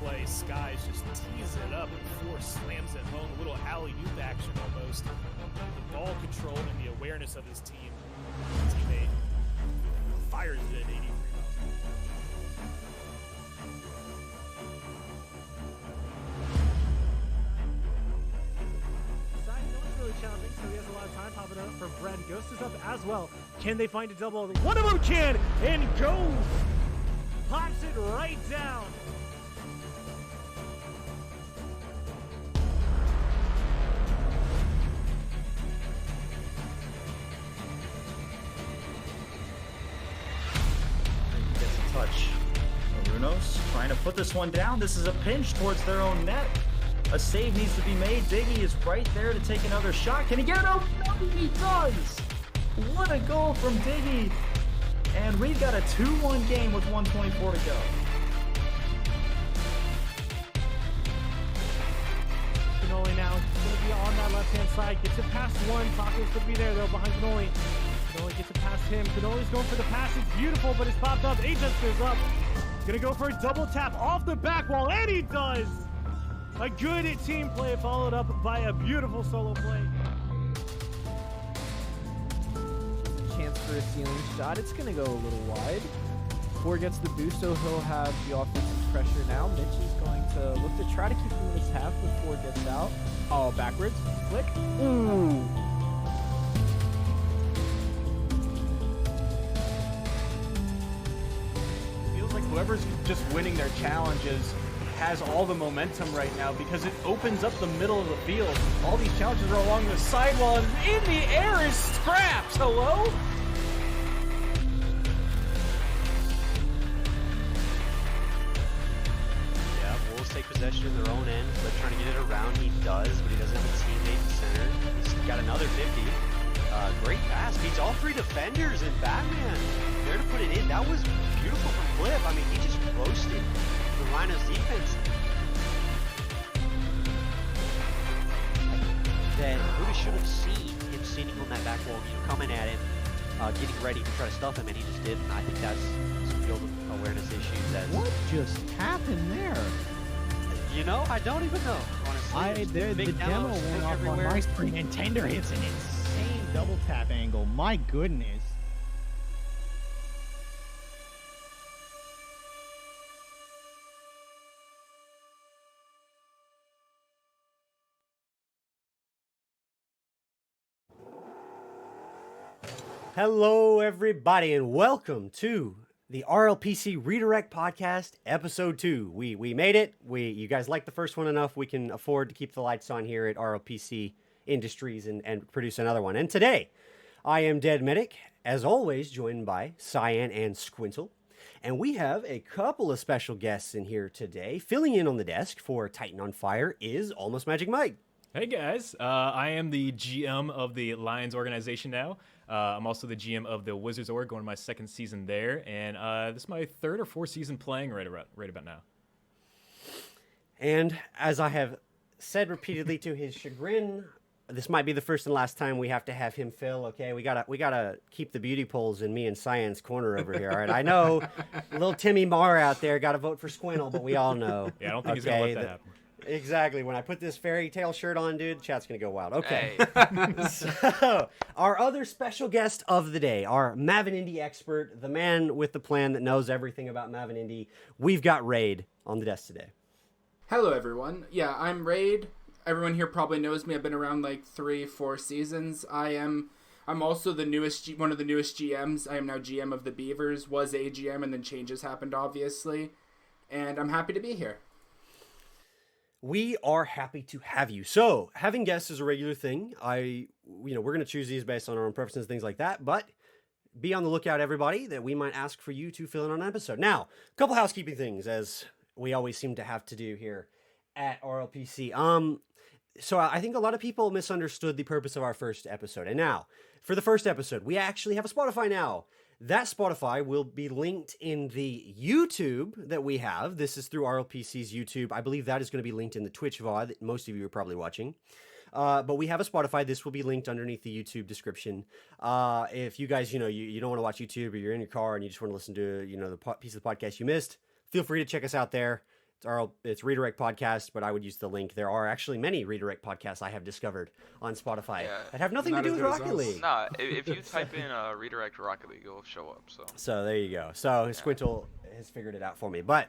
play. Skies just teases it up and Force slams it home. A little alley-oop action almost. The ball control and the awareness of his teammate fires it at 83 miles. Challenging, so he has a lot of time. Pop it up for Brent. Ghost is up as well. Can they find a double? One of them can, and goes. Pops it right down. Gets a touch. Arunos trying to put this one down. This is a pinch towards their own net. A save needs to be made. Diggy is right there to take another shot. Can he get it? Oh, no, he does! What a goal from Diggy! And we've got a 2-1 game with 1:24 to go. Cannoli now is going to be on that left-hand side. Gets it past one. Taco's going to be there, though, behind Cannoli. Cannoli gets it past him. Cannoli's going for the pass. It's beautiful, but it's popped up. Ajax goes up. Going to go for a double tap off the back wall, and he does! A good team play followed up by a beautiful solo play. Chance for a ceiling shot. It's going to go a little wide. Four gets the boost, so he'll have the offensive pressure now. Mitch is going to look to try to keep him in his half before it gets out. Oh, backwards. Flick. Ooh. Feels like whoever's just winning their challenges has all the momentum right now because it opens up the middle of the field. All these challenges are along the sidewall, and in the air is Scraps. Hello? Yeah, Wolves take possession of their own end. They're trying to get it around. He does, but he doesn't have a teammate in center. He's got another 50. Great pass. Beats all three defenders in Batman. There to put it in. That was beautiful from Cliff. I mean, he just roasted the Rhinos defense. That Buddha should have seen him sitting on that back wall, coming at him, getting ready to try to stuff him, and he just didn't. I think that's some field awareness issues. What just happened there? You know, I don't even know, honestly. The demo went off on my screen, and Tender hits an insane double tap angle. My goodness. Hello, everybody, and welcome to the RLPC Redirect Podcast, Episode 2. We made it. You guys liked the first one enough. We can afford to keep the lights on here at RLPC Industries and produce another one. And today, I am Dead Medic, as always, joined by Cyan and Squintle. And we have a couple of special guests in here today. Filling in on the desk for Titan on Fire is Almost Magic Mike. Hey guys, I am the GM of the Lions organization now. I'm also the GM of the Wizards org, going to my second season there, and this is my third or fourth season playing right about now. And as I have said repeatedly to his chagrin, this might be the first and last time we have to have him fill. Okay, we gotta keep the beauty polls in me and Cyan's corner over here. All right, I know little Timmy Marr out there got to vote for Squintle, but we all know. Yeah, I don't think he's gonna let that happen. Exactly. When I put this fairy tale shirt on, dude, chat's going to go wild. Okay. Hey. So, our other special guest of the day, our Mavin Indy expert, the man with the plan that knows everything about Mavin Indy. We've got Raid on the desk today. Hello, everyone. Yeah, I'm Raid. Everyone here probably knows me. I've been around like 3-4 seasons. I'm also one of the newest GMs. I am now GM of the Beavers, was a GM, and then changes happened, obviously. And I'm happy to be here. We are happy to have you. So, having guests is a regular thing. We're going to choose these based on our own preferences, things like that. But be on the lookout, everybody, that we might ask for you to fill in on an episode. Now, a couple housekeeping things, as we always seem to have to do here at RLPC. So I think a lot of people misunderstood the purpose of our first episode. And now, for the first episode, we actually have a Spotify now. That Spotify will be linked in the YouTube that we have. This is through RLPC's YouTube. I believe that is going to be linked in the Twitch VOD that most of you are probably watching. But we have a Spotify. This will be linked underneath the YouTube description. If you guys, you don't want to watch YouTube, or you're in your car and you just want to listen to, the piece of the podcast you missed, feel free to check us out there. it's Redirect Podcast, but I would use the link. There are actually many Redirect podcasts I have discovered on Spotify that have nothing to do with Rocket League. Nah, if you type in Redirect Rocket League, it'll show up. So there you go. So Squintle has figured it out for me. But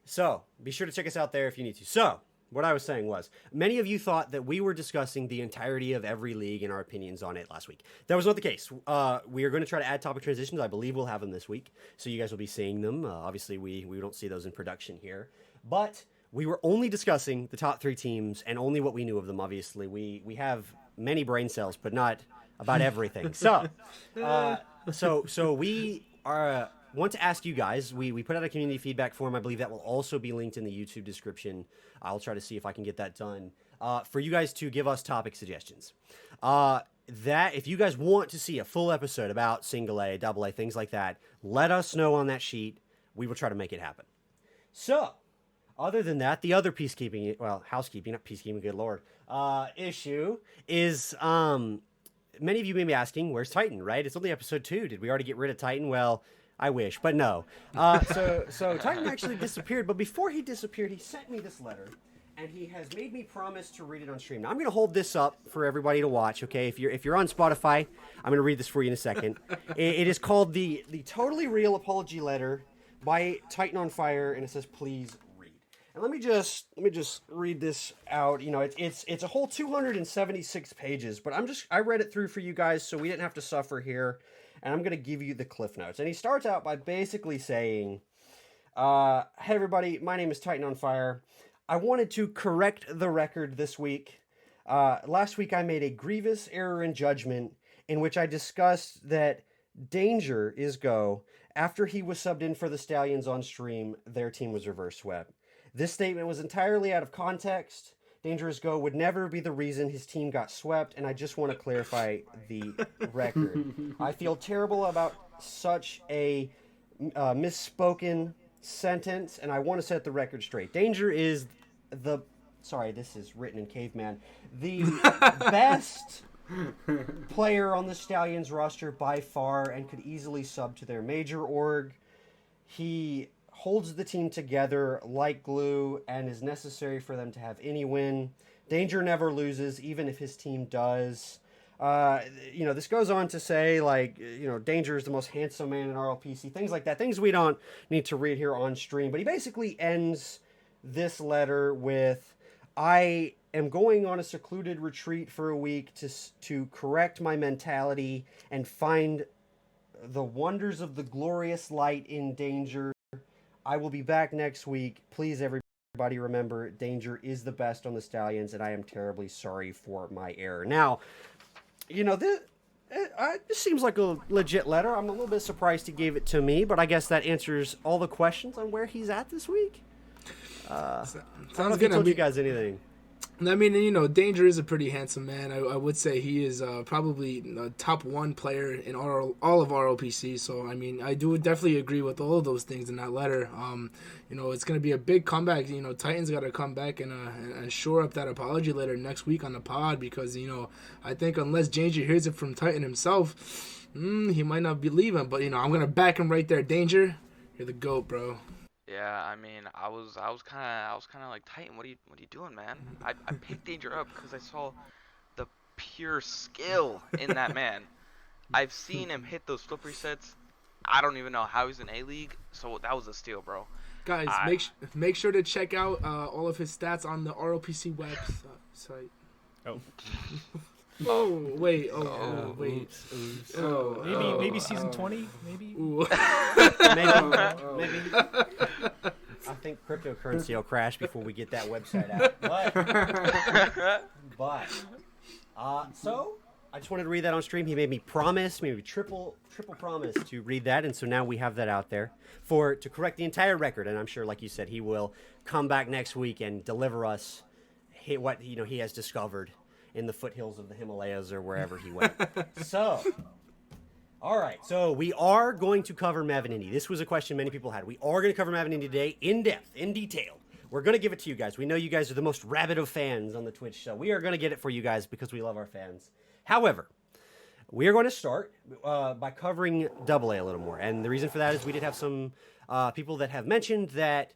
so be sure to check us out there if you need to. So what I was saying was, many of you thought that we were discussing the entirety of every league and our opinions on it last week. That was not the case. We are going to try to add topic transitions. I believe we'll have them this week, so you guys will be seeing them. Obviously, we don't see those in production here. But we were only discussing the top 3 teams and only what we knew of them, obviously. We have many brain cells, but not about everything. So we are... want to ask you guys, we put out a community feedback form. I believe that will also be linked in the YouTube description. I'll try to see if I can get that done. For you guys to give us topic suggestions. That if you guys want to see a full episode about single A, double A, things like that, let us know on that sheet. We will try to make it happen. So, other than that, the other housekeeping, not peacekeeping, good lord, issue is, many of you may be asking, where's Titan, right? It's only episode 2. Did we already get rid of Titan? Well, I wish, but no. So Titan actually disappeared, but before he disappeared, he sent me this letter, and he has made me promise to read it on stream. Now, I'm going to hold this up for everybody to watch, okay? If you're on Spotify, I'm going to read this for you in a second. It is called the Totally Real Apology Letter by Titan on Fire, and it says, please read. And let me just read this out. You know, it's a whole 276 pages, but I read it through for you guys, so we didn't have to suffer here. And I'm going to give you the cliff notes. And he starts out by basically saying, hey everybody, my name is Titan on Fire. I wanted to correct the record this week. Last week I made a grievous error in judgment in which I discussed that Danger is go. After he was subbed in for the Stallions on stream, their team was reverse swept. This statement was entirely out of context. Dangerous Go would never be the reason his team got swept, and I just want to clarify the record. I feel terrible about such a misspoken sentence, and I want to set the record straight. Danger is this is written in caveman, the best player on the Stallions roster by far, and could easily sub to their major org. He holds the team together like glue and is necessary for them to have any win. Danger never loses, even if his team does. This goes on to say, Danger is the most handsome man in RLPC, things like that, things we don't need to read here on stream. But he basically ends this letter with, I am going on a secluded retreat for a week to correct my mentality and find the wonders of the glorious light in Danger. I will be back next week. Please, everybody, remember, Danger is the best on the Stallions, and I am terribly sorry for my error. Now, this seems like a legit letter. I'm a little bit surprised he gave it to me, but I guess that answers all the questions on where he's at this week. Sounds Sounds good. Told you guys anything? I mean, Danger is a pretty handsome man. I would say he is probably a top 1 player in all of ROPC. So, I mean, I do definitely agree with all of those things in that letter. It's going to be a big comeback. Titan's got to come back and shore up that apology letter next week on the pod because, I think unless Danger hears it from Titan himself, he might not believe him. But, I'm going to back him right there. Danger, you're the GOAT, bro. Yeah, I mean, I was kind of like, Titan, what are you doing, man? I picked Danger up because I saw the pure skill in that man. I've seen him hit those flip resets. I don't even know how he's in A-League, so that was a steal, bro. Guys, make sure to check out all of his stats on the ROPC website. Oh. Oh, wait. Oh, wait. Oops. Oh, Maybe season 20, maybe? Maybe. I think cryptocurrency will crash before we get that website out. So I just wanted to read that on stream. He made me promise, maybe triple promise to read that, and so now we have that out there to correct the entire record. And I'm sure, like you said, he will come back next week and deliver us what he has discovered in the foothills of the Himalayas or wherever he went. So, all right. So we are going to cover Mav and Indy. This was a question many people had. We are going to cover Mav and Indy today in depth, in detail. We're going to give it to you guys. We know you guys are the most rabid of fans on the Twitch, so we are going to get it for you guys because we love our fans. However, we are going to start by covering AA a little more. And the reason for that is we did have some people that have mentioned that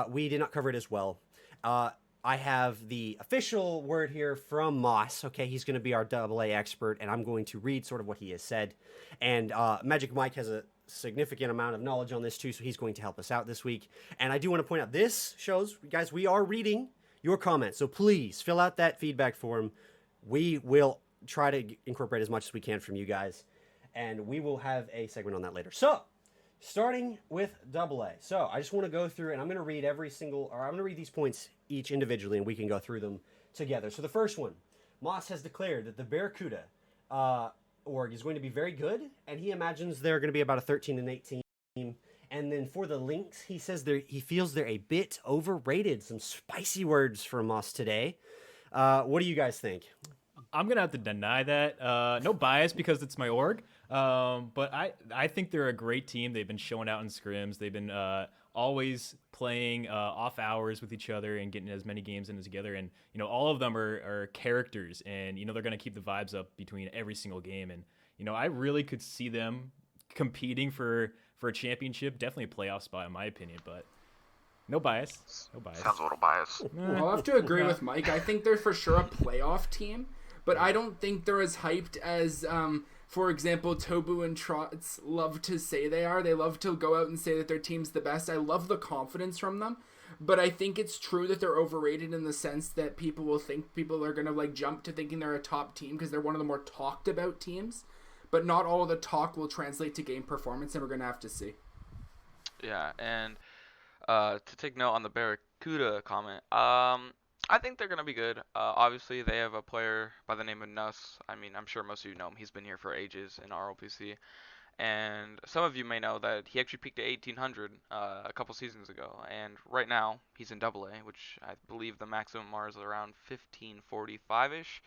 we did not cover it as well. I have the official word here from Moss. Okay, he's going to be our AA expert, and I'm going to read sort of what he has said. And Magic Mike has a significant amount of knowledge on this too, so he's going to help us out this week. And I do want to point out, this shows, guys, we are reading your comments, so please fill out that feedback form. We will try to incorporate as much as we can from you guys, and we will have a segment on that later. So, starting with AA. So I just want to go through, and I'm going to read I'm going to read these points each individually, and we can go through them together. So the first one, Moss has declared that the Barracuda org is going to be very good, and he imagines they're going to be about a 13-8 team. And then for the Lynx, he says he feels they're a bit overrated. Some spicy words from Moss today. What do you guys think? I'm gonna have to deny that. No bias because it's my org, but I think they're a great team. They've been showing out in scrims. They've been always playing off hours with each other and getting as many games in together. And all of them are characters, and they're gonna keep the vibes up between every single game. And I really could see them competing for a championship, definitely a playoff spot in my opinion, but. No bias. No bias. Sounds a little biased. I'll have to agree with Mike. I think they're for sure a playoff team, but I don't think they're as hyped as, for example, Tobu and Trots love to say they are. They love to go out and say that their team's the best. I love the confidence from them, but I think it's true that they're overrated in the sense that people are going to jump to thinking they're a top team because they're one of the more talked about teams, but not all of the talk will translate to game performance, and we're going to have to see. Yeah, and to take note on the Barracuda comment, I think they're going to be good. Obviously, they have a player by the name of Nuss. I mean, I'm sure most of you know him. He's been here for ages in ROPC. And some of you may know that he actually peaked at 1,800 a couple seasons ago. And right now, he's in AA, which I believe the maximum R is around 1,545-ish.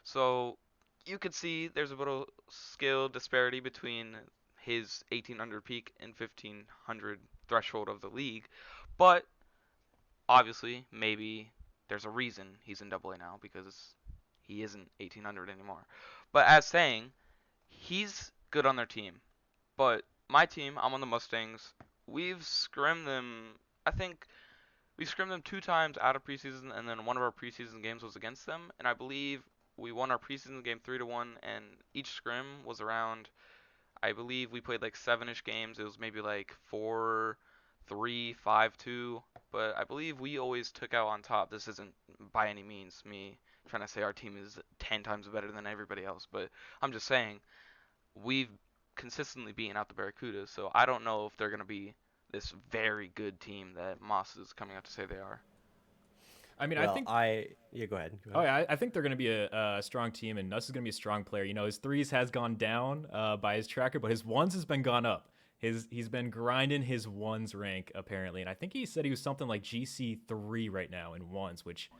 So you could see there's a little skill disparity between his 1,800 peak and 1,500 threshold of the league. But obviously, maybe there's a reason he's in AA now, because he isn't 1,800 anymore. But as saying, he's good on their team. But my team, I'm on the Mustangs. We've scrimmed them, I think we scrimmed them 2 times out of preseason, and then one of our preseason games was against them. And I believe we won our preseason game 3-1, and each scrim was around, I believe we played 7-ish games. It was maybe 4-3, 5-2. But I believe we always took out on top. This isn't by any means me trying to say our team is 10 times better than everybody else. But I'm just saying we've consistently beaten out the Barracudas. So I don't know if they're going to be this very good team that Moss is coming out to say they are. I mean, Well, I think. Go ahead. Oh yeah, I think they're going to be a strong team, and Nuss is going to be a strong player. His threes has gone down by his tracker, but his ones has been gone up. He's been grinding his ones rank apparently, and I think he said he was something like GC3 right now in ones, which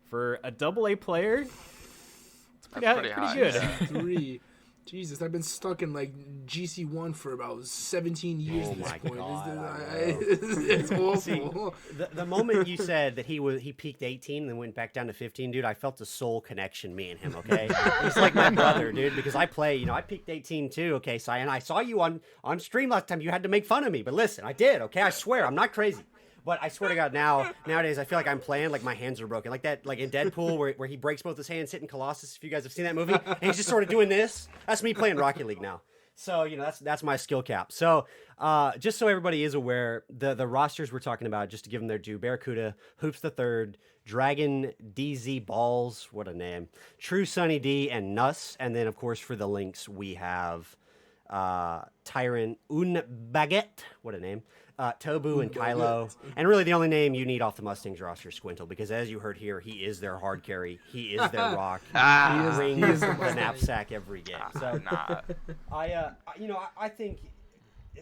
for a AA player, it's pretty high, good. yeah. 3. Jesus, I've been stuck in GC1 for about 17 years at this point. God, It's awful. See, the moment you said that he peaked 18 and then went back down to 15, dude, I felt a soul connection, me and him, okay? He's like my brother, dude, because I play, I peaked 18 too, okay? So, and I saw you on stream last time. You had to make fun of me, but listen, I did, okay? I swear, I'm not crazy. But I swear to God, nowadays, I feel like I'm playing like my hands are broken. Like that, like in Deadpool, where he breaks both his hands hitting Colossus, if you guys have seen that movie. And he's just sort of doing this. That's me playing Rocket League now. So, that's my skill cap. So, just so everybody is aware, the rosters we're talking about, just to give them their due: Barracuda, Hoops the Third, Dragon, DZ Balls, what a name, True Sunny D, and Nuss. And then, of course, for the Lynx, we have Tyrant Baguette, what a name, Tobu and Kylo. And really the only name you need off the Mustangs roster is Squintle, because as you heard here, he is their hard carry. He is their rock. He brings the knapsack every game. So I think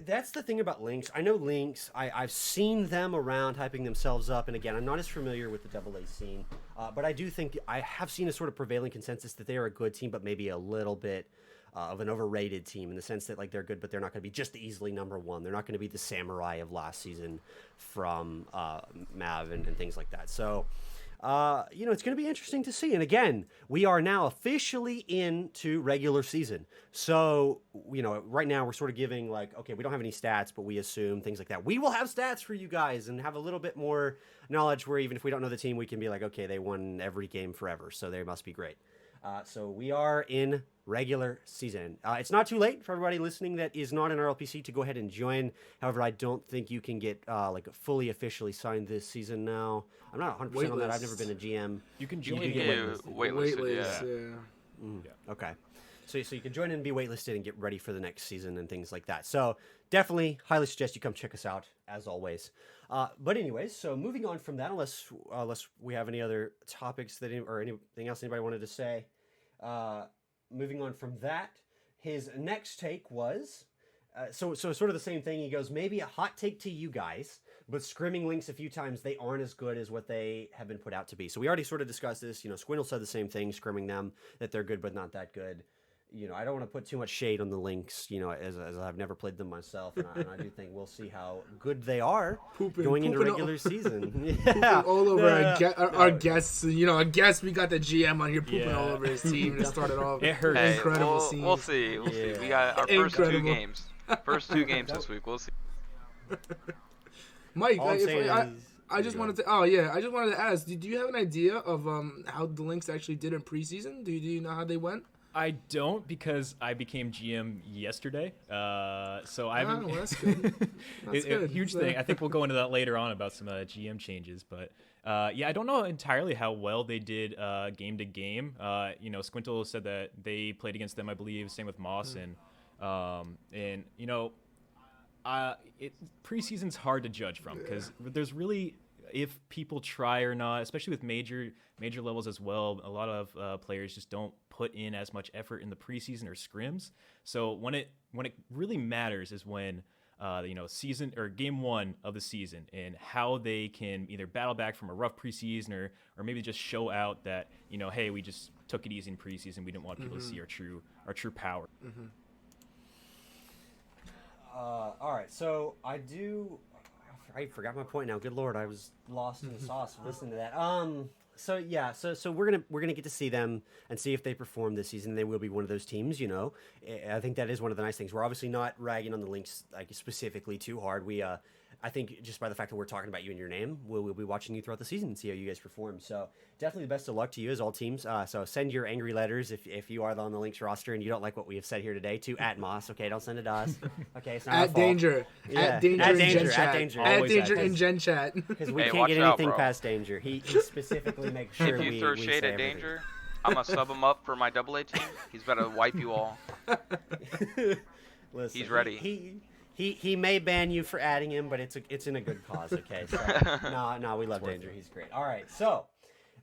that's the thing about Lynx. I know Lynx, I've seen them around hyping themselves up, and again, I'm not as familiar with the AA scene, but I do think I have seen a sort of prevailing consensus that they are a good team, but maybe a little bit of an overrated team, in the sense that they're good, but they're not going to be just easily number one. They're not going to be the Samurai of last season from Mav and things like that. So it's going to be interesting to see. And again, we are now officially into regular season. So, right now we're sort of giving like, okay, we don't have any stats, but we assume things like that. We will have stats for you guys and have a little bit more knowledge where even if we don't know the team, we can be like, okay, they won every game forever, so they must be great. So we are in regular season. It's not too late for everybody listening that is not in RLPC to go ahead and join. However, I don't think you can get fully officially signed this season now. I'm not 100% on that. I've never been a GM. You can do join. get waitlisted. Okay. So you can join in and be waitlisted and get ready for the next season and things like that. So definitely highly suggest you come check us out as always. But anyways, so moving on from that, unless we have any other topics or anything else anybody wanted to say. Moving on from that, his next take was, so sort of the same thing. He goes, maybe a hot take to you guys, but scrimming links a few times, they aren't as good as what they have been put out to be. So we already sort of discussed this. Squintle said the same thing, scrimming them, that they're good but not that good. I don't want to put too much shade on the links, as I've never played them myself, and I do think we'll see how good they are going into regular season. Yeah, all over our guests. A guest, we got the GM on here pooping all over his team to start it off. It hurts. Hey, Incredible scene. We'll see. We got our first two games. First two games this week. We'll see. Mike, I just wanted to ask, do you have an idea of how the Lynx actually did in preseason? Do you know how they went? I don't, because I became GM yesterday. So I haven't. Oh, that's good. That's good. Huge thing. I think we'll go into that later on about some GM changes. But I don't know entirely how well they did game to game. Squintle said that they played against them, I believe. Same with Moss preseason's hard to judge from because there's really, if people try or not, especially with major levels as well, a lot of players just don't put in as much effort in the preseason or scrims. So when it really matters is when season or game one of the season and how they can either battle back from a rough preseason or maybe just show out that hey, we just took it easy in preseason, we didn't want people to see our true power. All right, so I forgot my point now. Good Lord, I was lost in the sauce listening to that. So we're gonna get to see them and see if they perform this season. They will be one of those teams, I think that is one of the nice things. We're obviously not ragging on the Lynx specifically too hard. I think just by the fact that we're talking about you and your name, we'll be watching you throughout the season and see how you guys perform. So definitely the best of luck to you as all teams. So send your angry letters if you are on the Lynx roster and you don't like what we have said here today to @Moss. Okay, don't send it to us. Okay, it's not our fault. Danger. Yeah. At danger in Gen Chat. Because we can't watch get out, anything bro. past Danger. He specifically makes sure If you we throw we shade say at everything. Danger, I'm gonna sub him up for my AA team. He's better wipe you all. Listen, He's ready. He may ban you for adding him, but it's in a good cause. Okay, so no, we love Danger. He's great. All right, so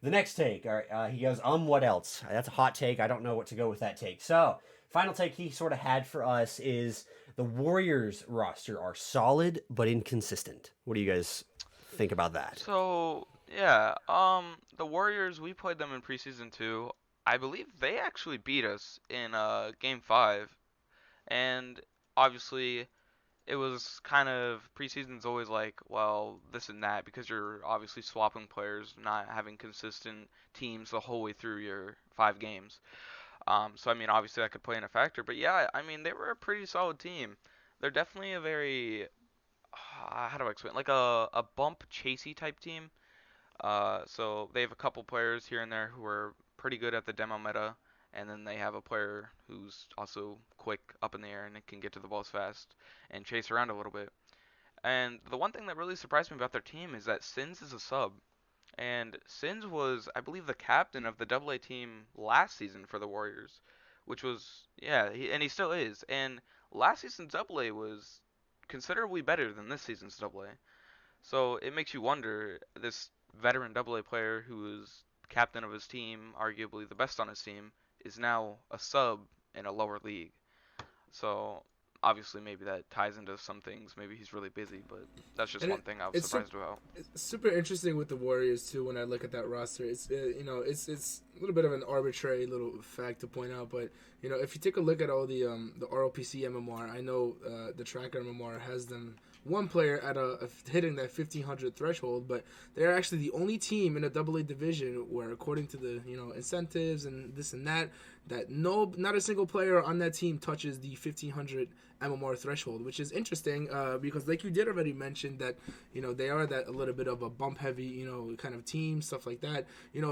the next take. All right, he goes, what else? That's a hot take. I don't know what to go with that take. So final take he sort of had for us is the Warriors roster are solid but inconsistent. What do you guys think about that? So the Warriors, we played them in preseason too. I believe they actually beat us in game 5, and obviously it was kind of, preseason's always like, well, this and that, because you're obviously swapping players, not having consistent teams the whole way through your 5 games. So I mean, obviously that could play in a factor, but yeah, I mean, they were a pretty solid team. They're definitely a very, how do I explain, like a bump chasey type team. So they have a couple players here and there who are pretty good at the demo meta, and then they have a player who's also quick up in the air and can get to the balls fast and chase around a little bit. And the one thing that really surprised me about their team is that Sins is a sub. And Sins was, I believe, the captain of the AA team last season for the Warriors, which was, and he still is. And last season's AA was considerably better than this season's AA. So it makes you wonder, this veteran AA player who is captain of his team, arguably the best on his team, is now a sub in a lower league. So obviously maybe that ties into some things. Maybe he's really busy, but that's just one thing I was surprised about. It's super interesting with the Warriors too. When I look at that roster, it's little bit of an arbitrary little fact to point out, but if you take a look at all the RLPC MMR, I know the tracker MMR has them one player at hitting that 1500 threshold, but they're actually the only team in a AA division where, according to the incentives and this and that not a single player on that team touches the 1500 MMR threshold, which is interesting because, like you did already mention, that they are that a little bit of a bump heavy kind of team, stuff like that.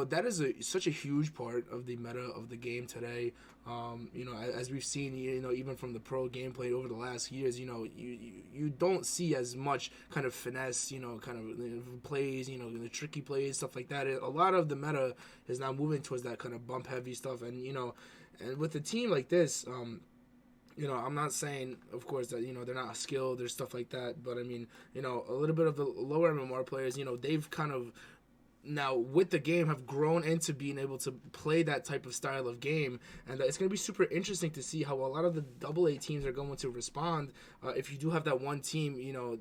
That is such a huge part of the meta of the game today. As we've seen, even from the pro gameplay over the last years, you don't see as much kind of finesse, plays, the tricky plays, stuff like that. A lot of the meta is now moving towards that kind of bump heavy stuff, and and with a team like this, I'm not saying, of course, that they're not skilled or stuff like that, but I mean, a little bit of the lower MMR players, they've kind of now with the game have grown into being able to play that type of style of game, and it's going to be super interesting to see how a lot of the AA teams are going to respond if you do have that one team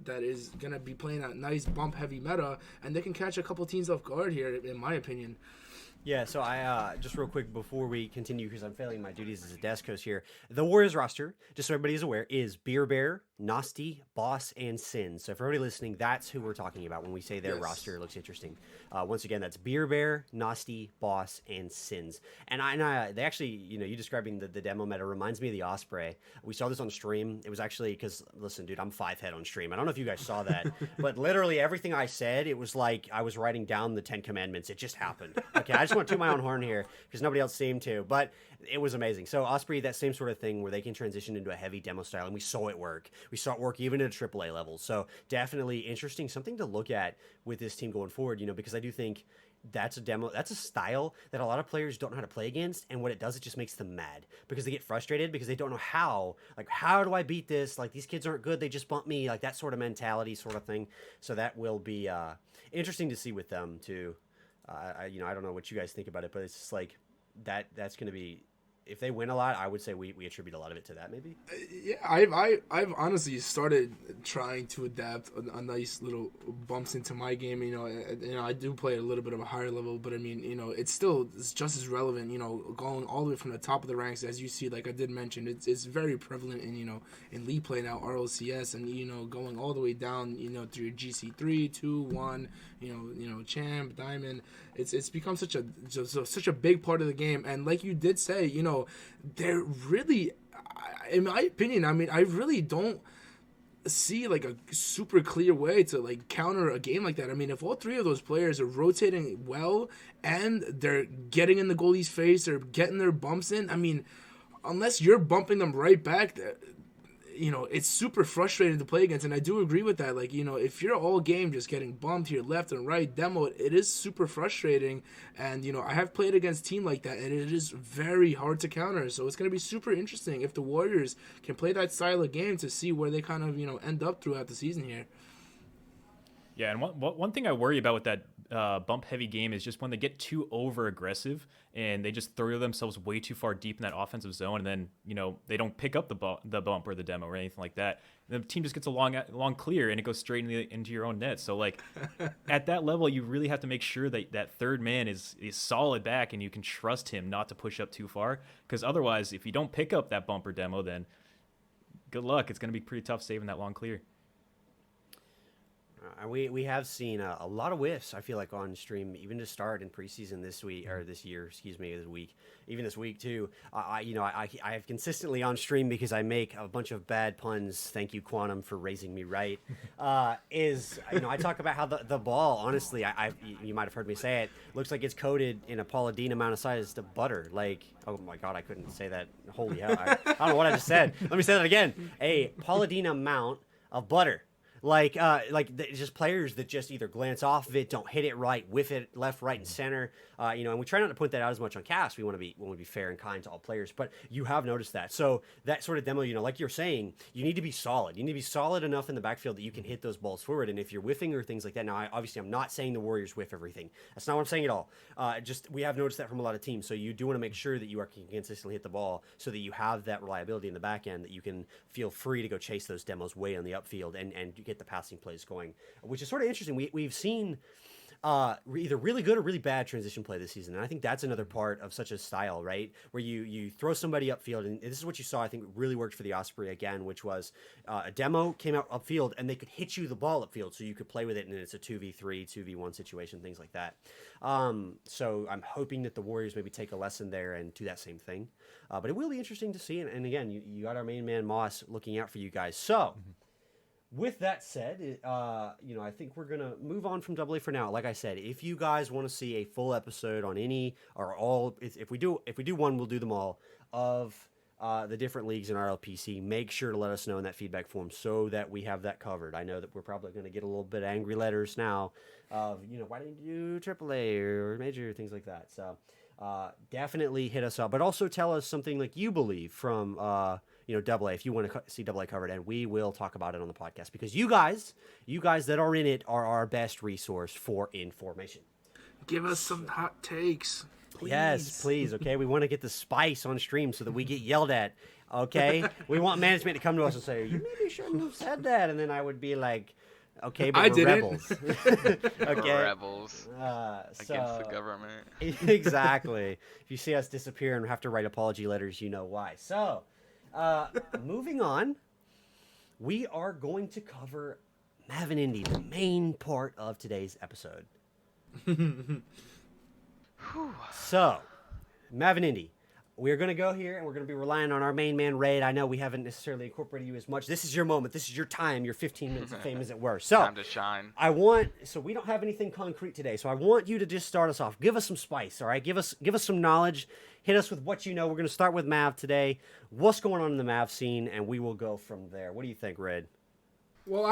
that is going to be playing that nice bump heavy meta, and they can catch a couple teams off guard here, in my opinion. Yeah, so I just real quick before we continue, because I'm failing my duties as a desk host here, the Warriors roster, just so everybody is aware, is Beer Bear, Nasty, Boss, and Sin. So for everybody listening, that's who we're talking about when we say their roster looks interesting. Once again, that's Beer Bear, Nasty, Boss, and Sins. And they actually, you describing the demo meta reminds me of the Osprey. We saw this on stream. It was actually, because, listen, dude, I'm 5 head on stream. I don't know if you guys saw that, but literally everything I said, it was like I was writing down the 10 Commandments. It just happened. Okay, I just want to toot my own horn here because nobody else seemed to, but it was amazing. So Osprey, that same sort of thing where they can transition into a heavy demo style, and we saw it work. We saw it work even at AAA levels. So definitely interesting, something to look at with this team going forward, because I do think that's a style that a lot of players don't know how to play against, and what it does, it just makes them mad because they get frustrated because they don't know how do I beat this? Like, these kids aren't good, they just bump me, like that sort of mentality sort of thing. So that will be interesting to see with them too. I don't know what you guys think about it, but it's just like that's going to be, if they win a lot, I would say we attribute a lot of it to that, maybe. Yeah, I've honestly started trying to adapt a nice little bumps into my game. I do play a little bit of a higher level, but I mean, it's just as relevant. Going all the way from the top of the ranks, as you see, like I did mention, it's very prevalent in league play now, RLCS, and going all the way down, through your GC3, 2, 1, champ, diamond. It's become such a big part of the game, and like you did say, they're really, in my opinion, I mean, I really don't see like a super clear way to like counter a game like that. I mean, if all three of those players are rotating well and they're getting in the goalie's face or getting their bumps in, I mean, unless you're bumping them right back, it's super frustrating to play against. And I do agree with that. Like, if you're all game just getting bumped here left and right, demo, it is super frustrating. And, I have played against a team like that, and it is very hard to counter. So it's going to be super interesting if the Warriors can play that style of game to see where they kind of, end up throughout the season here. Yeah, and one thing I worry about with that bump heavy game is just when they get too over aggressive and they just throw themselves way too far deep in that offensive zone, and then they don't pick up the bump or the demo or anything like that. And the team just gets a long clear and it goes straight into your own net. So like at that level, you really have to make sure that third man is solid back and you can trust him not to push up too far, because otherwise, if you don't pick up that bump or demo, then good luck. It's going to be pretty tough saving that long clear. We have seen a lot of whiffs, I feel like, on stream, even to start in preseason this year, even this week too. I have consistently on stream, because I make a bunch of bad puns. Thank you, Quantum, for raising me right. I talk about how the ball, honestly, you might have heard me say it, looks like it's coated in a Paula Deen amount of size to butter. Like, oh my God, I couldn't say that. Holy hell. I don't know what I just said. Let me say that again. A Paula Deen amount of butter. Like just players that just either glance off of it, don't hit it right, whiff it left, right, and center. And we try not to point that out as much on cast. We want to be fair and kind to all players, but you have noticed that. So that sort of demo, like you're saying, you need to be solid. You need to be solid enough in the backfield that you can hit those balls forward. And if you're whiffing or things like that, now obviously I'm not saying the Warriors whiff everything. That's not what I'm saying at all. Just we have noticed that from a lot of teams. So you do want to make sure that you can consistently hit the ball so that you have that reliability in the back end, that you can feel free to go chase those demos way on the upfield and get the passing plays going, which is sort of interesting. We've seen either really good or really bad transition play this season. And I think that's another part of such a style, right? Where you throw somebody upfield, and this is what you saw. I think really worked for the Osprey again, which was a demo came out upfield, and they could hit you the ball upfield, so you could play with it, and it's a 2v3, 2v1 situation, things like that. So I'm hoping that the Warriors maybe take a lesson there and do that same thing. But it will be interesting to see. And again, you got our main man Moss looking out for you guys. So. With that said, I think we're gonna move on from AA for now. Like I said, if you guys want to see a full episode on any or all, if we do one, we'll do them all of the different leagues in RLPC. Make sure to let us know in that feedback form so that we have that covered. I know that we're probably going to get a little bit angry letters now of why didn't you do AAA or major things like that. So definitely hit us up, but also tell us something like you believe from. AA, if you want to see AA covered, and we will talk about it on the podcast because you guys that are in it are our best resource for information. Give us some hot takes. Please. Yes, please. Okay, we want to get the spice on stream so that we get yelled at. Okay, we want management to come to us and say, "You maybe shouldn't have said that," and then I would be like, "Okay, but we're rebels." Okay, rebels against the government. Exactly. If you see us disappear and have to write apology letters, you know why. So. Moving on, we are going to cover Mav and Indy, the main part of today's episode. So, Mav and Indy, we're going to go here and we're going to be relying on our main man, Raid. I know we haven't necessarily incorporated you as much. This is your moment. This is your time, your 15 minutes of fame, as it were. So, time to shine. So we don't have anything concrete today. So I want you to just start us off. Give us some spice, all right? Give us some knowledge. Hit us with what you know. We're going to start with Mav today. What's going on in the Mav scene, and we will go from there. What do you think, Red? Well,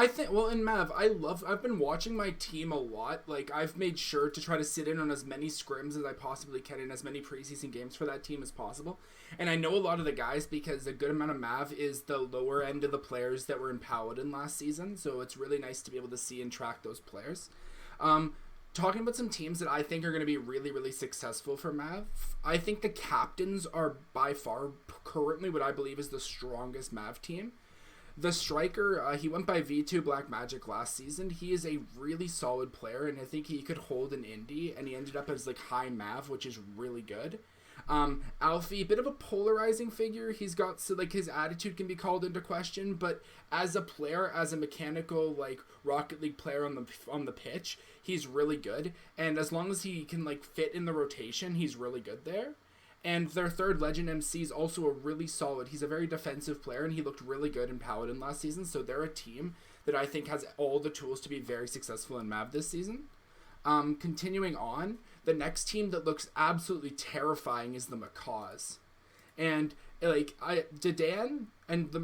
in Mav, I've been watching my team a lot. Like, I've made sure to try to sit in on as many scrims as I possibly can in as many preseason games for that team as possible. And I know a lot of the guys because a good amount of Mav is the lower end of the players that were in Paladin last season. So it's really nice to be able to see and track those players. Talking about some teams that I think are going to be really, really successful for Mav, I think the captains are by far currently what I believe is the strongest Mav team. The striker, he went by V2 Black Magic last season. He is a really solid player, and I think he could hold an Indy, and he ended up as like high Mav, which is really good. Alfie, bit of a polarizing figure. He's got his attitude can be called into question, but as a player, as a mechanical like Rocket League player on the pitch, he's really good. And as long as he can like fit in the rotation, he's really good there. And their third Legend MC is also a really solid. He's a very defensive player, and he looked really good in Paladin last season. So they're a team that I think has all the tools to be very successful in Mav this season. Continuing on, the next team that looks absolutely terrifying is the Macaws. And Dedan,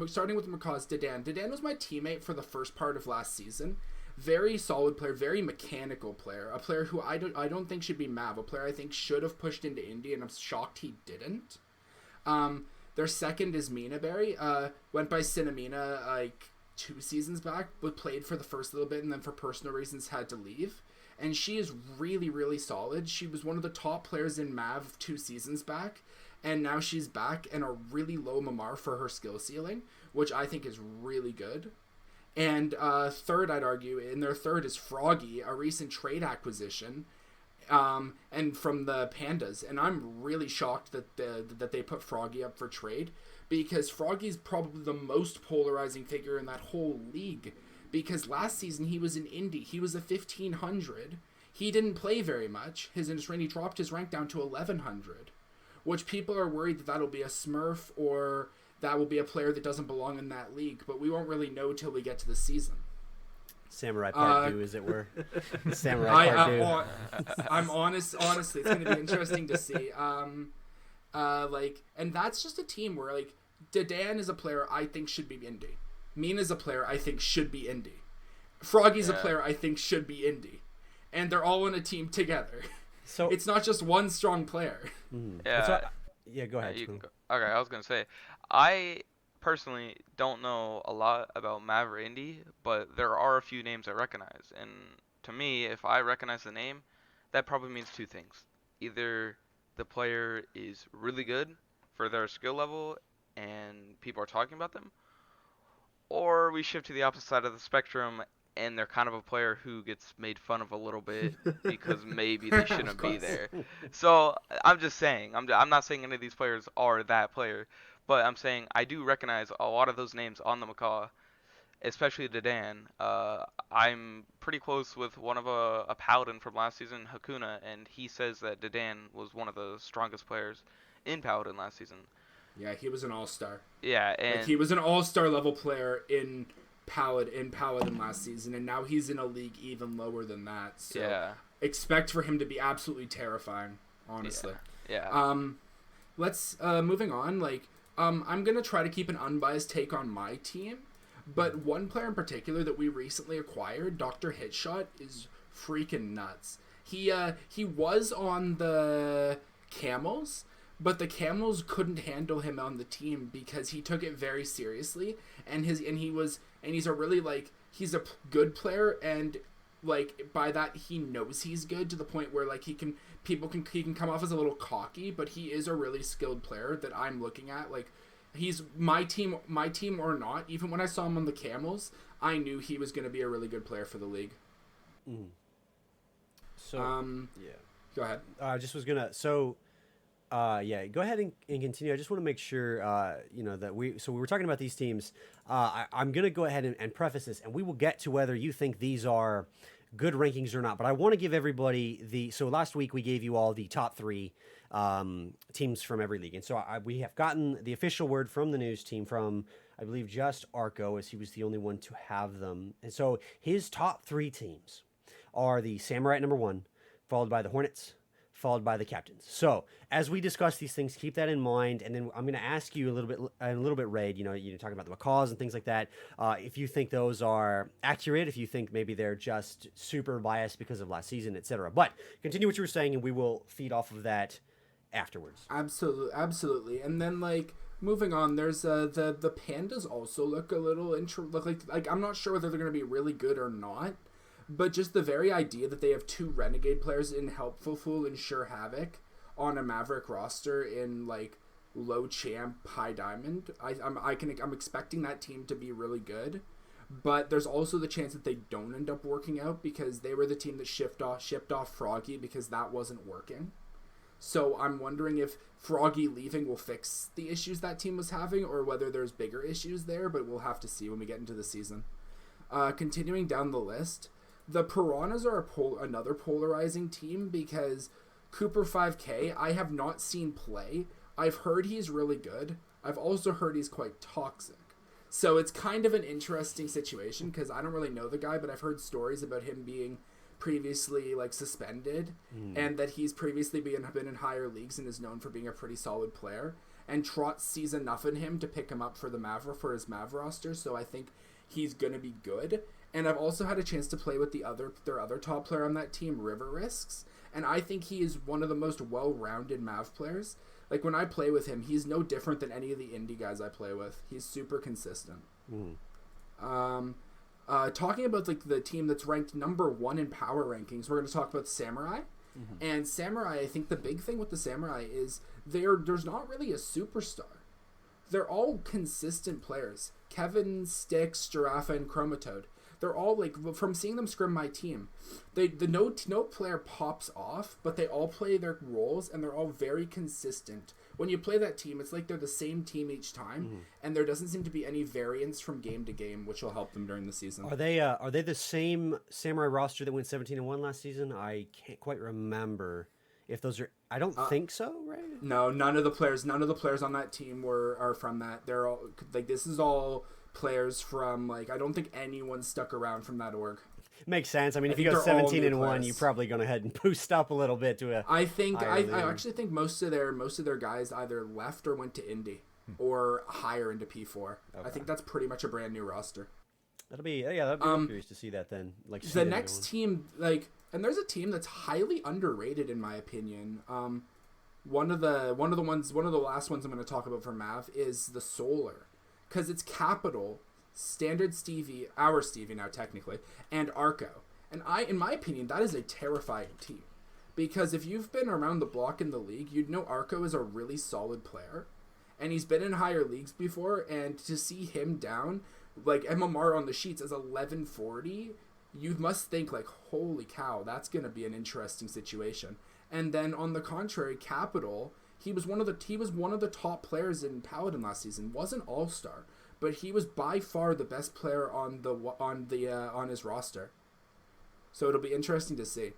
starting with the Macaws, Dedan was my teammate for the first part of last season. Very solid player, very mechanical player, a player who I don't think should be Mav, a player I think should have pushed into Indy, and I'm shocked he didn't. Their second is Mina Berry, went by Cinnamina like 2 seasons back, but played for the first little bit and then for personal reasons had to leave. And she is really, really solid. She was one of the top players in Mav 2 seasons back, and now she's back and a really low MMR for her skill ceiling, which I think is really good. And third, I'd argue, in their third is Froggy, a recent trade acquisition, and from the Pandas. And I'm really shocked that they put Froggy up for trade, because Froggy's probably the most polarizing figure in that whole league. Because last season he was in Indy, he was a 1500. He didn't play very much. He dropped his rank down to 1100, which people are worried that that'll be a Smurf or that will be a player that doesn't belong in that league, but we won't really know till we get to the season. Samurai Part 2, as it were. Samurai Part 2. I'm honestly, it's going to be interesting to see. And that's just a team where, like, Dedan is a player I think should be Indy. Mina's a player I think should be Indy. Froggy's a player I think should be Indy. And they're all in a team together. So it's not just one strong player. Yeah, go ahead. You can go. Okay, I was going to say, I personally don't know a lot about Mav or Indy, but there are a few names I recognize. And to me, if I recognize the name, that probably means 2 things. Either the player is really good for their skill level and people are talking about them, or we shift to the opposite side of the spectrum and they're kind of a player who gets made fun of a little bit because maybe they shouldn't be there. So I'm just saying, I'm not saying any of these players are that player, but I'm saying I do recognize a lot of those names on the Macaw, especially Dedan. I'm pretty close with one of a Paladin from last season, Hakuna, and he says that Dedan was one of the strongest players in Paladin last season. Yeah, he was an all-star. Yeah, and Like, he was an all-star level player in Paladin last season, and now he's in a league even lower than that. So yeah, expect for him to be absolutely terrifying, honestly. yeah. Let's moving on. Like, I'm gonna try to keep an unbiased take on my team, but one player in particular that we recently acquired, Dr. Hitshot, is freaking nuts. He was on the Camels, but the Camels couldn't handle him on the team because he took it very seriously, and he's a really, like, he's a good player, and like by that he knows he's good to the point where like he can come off as a little cocky, but he is a really skilled player that I'm looking at. Like, he's my team or not. Even when I saw him on the Camels, I knew he was going to be a really good player for the league. So yeah, go ahead. I just was gonna yeah, go ahead and continue. I just want to make sure, that we were talking about these teams. I'm going to go ahead and preface this, and we will get to whether you think these are good rankings or not. But I want to give everybody so last week we gave you all the top 3 teams from every league. And so we have gotten the official word from the news team from, I believe, just Arco, as he was the only one to have them. And so his top 3 teams are the Samurai at number 1, followed by the Hornets, followed by the Captains. So as we discuss these things, keep that in mind. And then I'm going to ask you a little bit, Raid, you're talking about the Macaws and things like that. If you think those are accurate, if you think maybe they're just super biased because of last season, etc. But continue what you were saying, and we will feed off of that afterwards. Absolutely. And then, like, moving on, there's the Pandas also look a little like I'm not sure whether they're going to be really good or not. But just the very idea that they have 2 Renegade players in Helpful Fool and Sure Havoc on a Maverick roster in, like, low champ, high diamond, I'm expecting that team to be really good. But there's also the chance that they don't end up working out because they were the team that shipped off Froggy because that wasn't working. So I'm wondering if Froggy leaving will fix the issues that team was having or whether there's bigger issues there, but we'll have to see when we get into the season. Continuing down the list, the Piranhas are another polarizing team because Cooper 5K, I have not seen play. I've heard he's really good. I've also heard he's quite toxic. So it's kind of an interesting situation because I don't really know the guy, but I've heard stories about him being previously, like, suspended and that he's previously been in higher leagues and is known for being a pretty solid player. And Trot sees enough in him to pick him up for his Mav roster, so I think he's going to be good. And I've also had a chance to play with their other top player on that team, River Risks, and I think he is one of the most well-rounded Mav players. Like, when I play with him, he's no different than any of the indie guys I play with. He's super consistent. Talking about, like, the team that's ranked number 1 in power rankings, we're going to talk about Samurai. And Samurai, I think the big thing with the Samurai is there's not really a superstar. They're all consistent players. Kevin, Styx, Giraffe, and Chromatoad. They're all, like, from seeing them scrim my team, no player pops off, but they all play their roles, and they're all very consistent. When you play that team, it's like they're the same team each time, and there doesn't seem to be any variance from game to game, which will help them during the season. Are they the same Samurai roster that went 17-1 last season? I can't quite remember if those are. I don't think so, right? No, none of the players on that team are from that. They're all, like, this is all players from, like, I don't think anyone stuck around from that org. Makes sense. I mean, if you go 17-1, you're probably going ahead and boost up a little bit to a. I actually think most of their guys either left or went to Indy or higher into P4. Okay. I think that's pretty much a brand new roster. That'd be I'm curious to see that then. Like, the next team, like, and there's a team that's highly underrated in my opinion. One of the last ones I'm going to talk about for Mav is the Solar. Because it's Capital, Standard Stevie, our Stevie now technically, and Arco. And in my opinion, that is a terrifying team. Because if you've been around the block in the league, you'd know Arco is a really solid player. And he's been in higher leagues before, and to see him down, like, MMR on the sheets is 1140, you must think like, holy cow, that's going to be an interesting situation. And then on the contrary, Capital, he was one of the top players in Paladin last season. Wasn't all-star, but he was by far the best player on his roster. So it'll be interesting to see.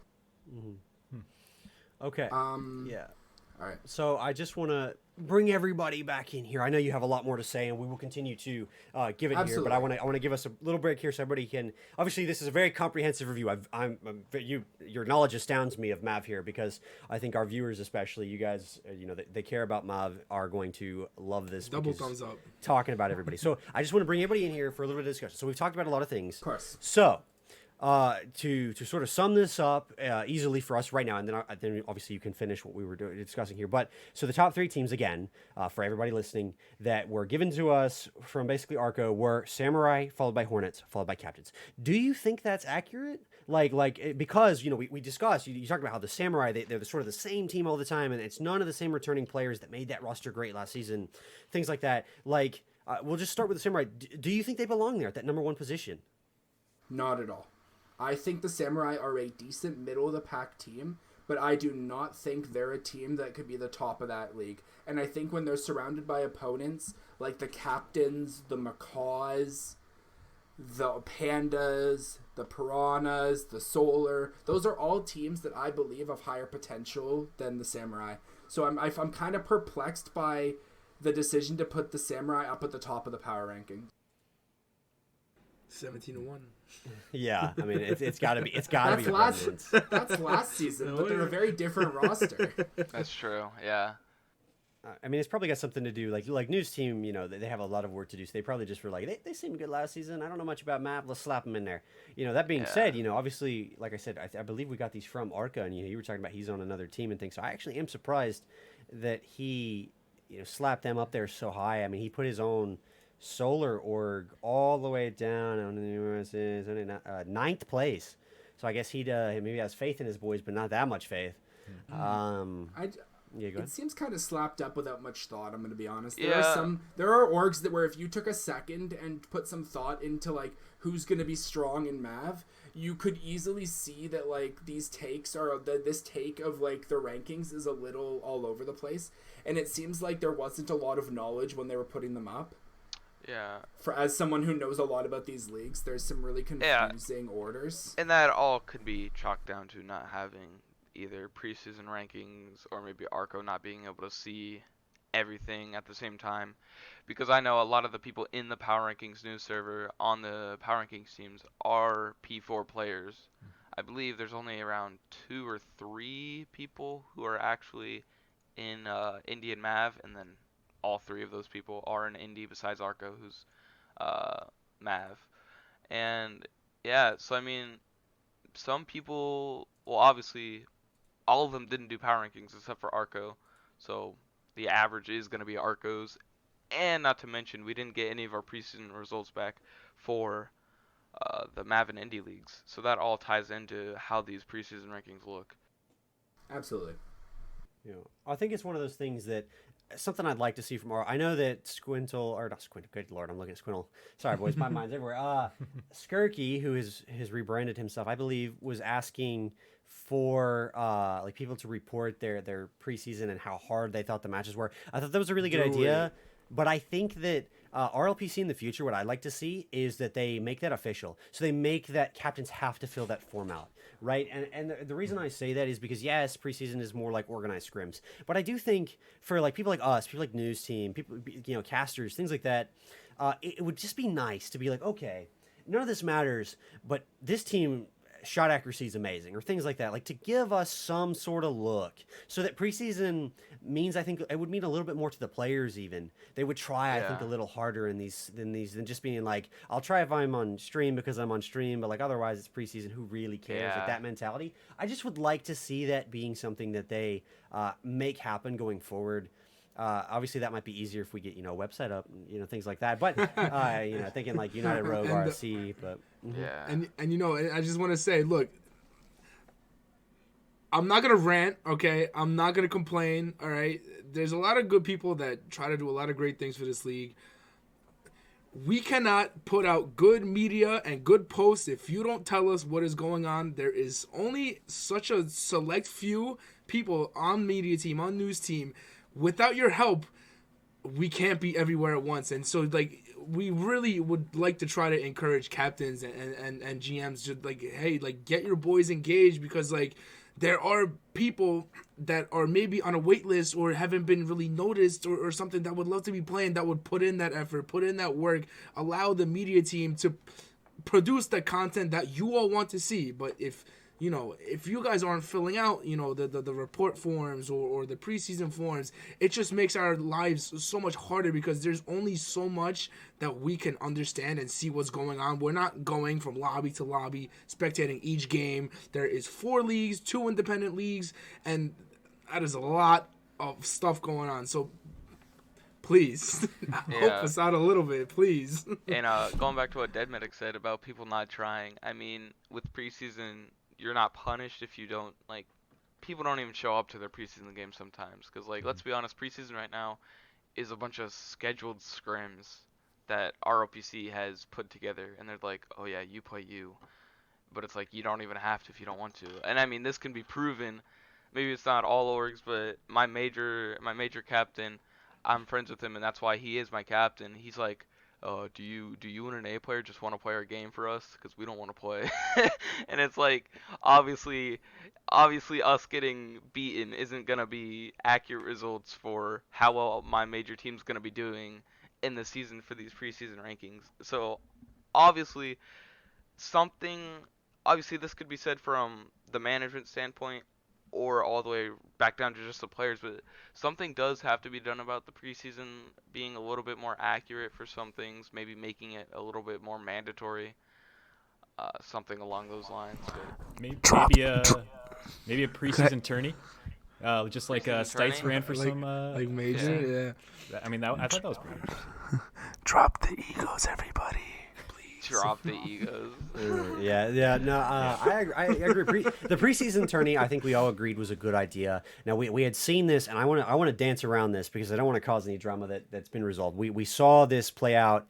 Okay. Yeah. All right. So I just want to bring everybody back in here. I know you have a lot more to say, and we will continue to give it here. But I want to give us a little break here so everybody can. Obviously, this is a very comprehensive review. Your knowledge astounds me of Mav here, because I think our viewers, especially you guys, they care about Mav, are going to love this. Double thumbs up. Talking about everybody. So I just want to bring everybody in here for a little bit of discussion. So we've talked about a lot of things. Of course. So. To sort of sum this up easily for us right now, and then obviously you can finish what we were discussing here. But so the top 3 teams again, for everybody listening, that were given to us from basically Arco were Samurai, followed by Hornets, followed by Captains. Do you think that's accurate? Because we discussed, you talked about how the Samurai they're sort of the same team all the time, and it's none of the same returning players that made that roster great last season, things like that. We'll just start with the Samurai. Do you think they belong there at that number 1 position? Not at all. I think the Samurai are a decent middle-of-the-pack team, but I do not think they're a team that could be the top of that league. And I think when they're surrounded by opponents like the Captains, the Macaws, the Pandas, the Piranhas, the Solar, those are all teams that I believe have higher potential than the Samurai. So I'm kind of perplexed by the decision to put the Samurai up at the top of the power rankings. 17-1. Yeah, I mean it's got to be Remnants. That's last season, but they're a very different roster. That's true. Yeah. I mean, it's probably got something to do like News Team. They have a lot of work to do, so they probably just were like they seemed good last season. I don't know much about Map. Let's slap them in there. That being said, obviously, like I said, I believe we got these from Arca, and you were talking about he's on another team and things. So I actually am surprised that he slapped them up there so high. I mean, he put his own Solar org all the way down on the 9th place. So I guess he maybe has faith in his boys, but not that much faith. It seems kind of slapped up without much thought. I'm going to be honest. There are orgs that where if you took a second and put some thought into like who's going to be strong in Mav, you could easily see that like these takes are this take of like the rankings is a little all over the place, and it seems like there wasn't a lot of knowledge when they were putting them up. Yeah. As someone who knows a lot about these leagues, there's some really confusing orders. And that all could be chalked down to not having either preseason rankings or maybe Arco not being able to see everything at the same time. Because I know a lot of the people in the Power Rankings news server on the Power Rankings teams are P4 players. I believe there's only around 2 or 3 people who are actually in Indian Mav, and then all 3 of those people are in Indy besides Arco, who's Mav. And yeah, so I mean, some people, well, obviously all of them didn't do power rankings except for Arco, so the average is going to be Arco's. And not to mention, we didn't get any of our preseason results back for the Mav and Indy leagues, so that all ties into how these preseason rankings look. Absolutely. I think it's one of those things that something I'd like to see from our. I know that good lord, I'm looking at Squintle. Sorry, boys, my mind's everywhere. Skirky, who has rebranded himself, I believe, was asking for people to report their preseason and how hard they thought the matches were. I thought that was a really good idea, but I think that RLPC in the future, what I'd like to see is that they make that official. So they make that captains have to fill that form out, right? And the reason I say that is because, yes, preseason is more like organized scrims. But I do think for people like us, people like News Team, people, casters, things like that, it would just be nice to be like, okay, none of this matters, but this team shot accuracy is amazing, or things like that, to give us some sort of look, so that preseason means, I think it would mean a little bit more to the players. Even they would try, I think, a little harder in these than just being like, I'll try if I'm on stream because I'm on stream, but otherwise it's preseason, who really cares? That mentality. I just would like to see that being something that they make happen going forward. Obviously that might be easier if we get, a website up, things like that. But, thinking United Rogue RC, but. Yeah. And I just want to say, look, I'm not going to rant, okay? I'm not going to complain, all right? There's a lot of good people that try to do a lot of great things for this league. We cannot put out good media and good posts if you don't tell us what is going on. There is only such a select few people on media team, on news team. Without your help, we can't be everywhere at once. And so, like, we really would like to try to encourage captains and GMs to, like, hey, like, get your boys engaged, because, like, there are people that are maybe on a wait list or haven't been really noticed or something that would love to be playing, that would put in that effort, put in that work, allow the media team to produce the content that you all want to see. But if you guys aren't filling out, the report forms or the preseason forms, it just makes our lives so much harder, because there's only so much that we can understand and see what's going on. We're not going from lobby to lobby, spectating each game. There is 4 leagues, 2 independent leagues, and that is a lot of stuff going on. So please, help us out a little bit, please. And going back to what Dead Medic said about people not trying, I mean, with preseason, you're not punished if you don't, like, people don't even show up to their preseason games sometimes. Because, like, let's be honest, preseason right now is a bunch of scheduled scrims that ROPC has put together. And they're like, oh, yeah, you play you. But it's like, you don't even have to if you don't want to. And, I mean, this can be proven. Maybe it's not all orgs, but my major captain, I'm friends with him, and that's why he is my captain. He's like, do you and an A player just want to play our game for us? Because we don't want to play. And it's like, obviously us getting beaten isn't going to be accurate results for how well my major team's going to be doing in the season for these preseason rankings. So obviously this could be said from the management standpoint, or all the way back down to just the players, but something does have to be done about the preseason being a little bit more accurate for some things, maybe making it a little bit more mandatory, something along those lines. But Maybe a preseason tourney, just like Stites ran for some like major, yeah. I mean, I thought that was pretty interesting. Drop the egos, everybody. Drop the egos. I agree. The preseason tourney, I think we all agreed was a good idea. Now we had seen this, and I want to dance around this because I don't want to cause any drama that's been resolved. We saw this play out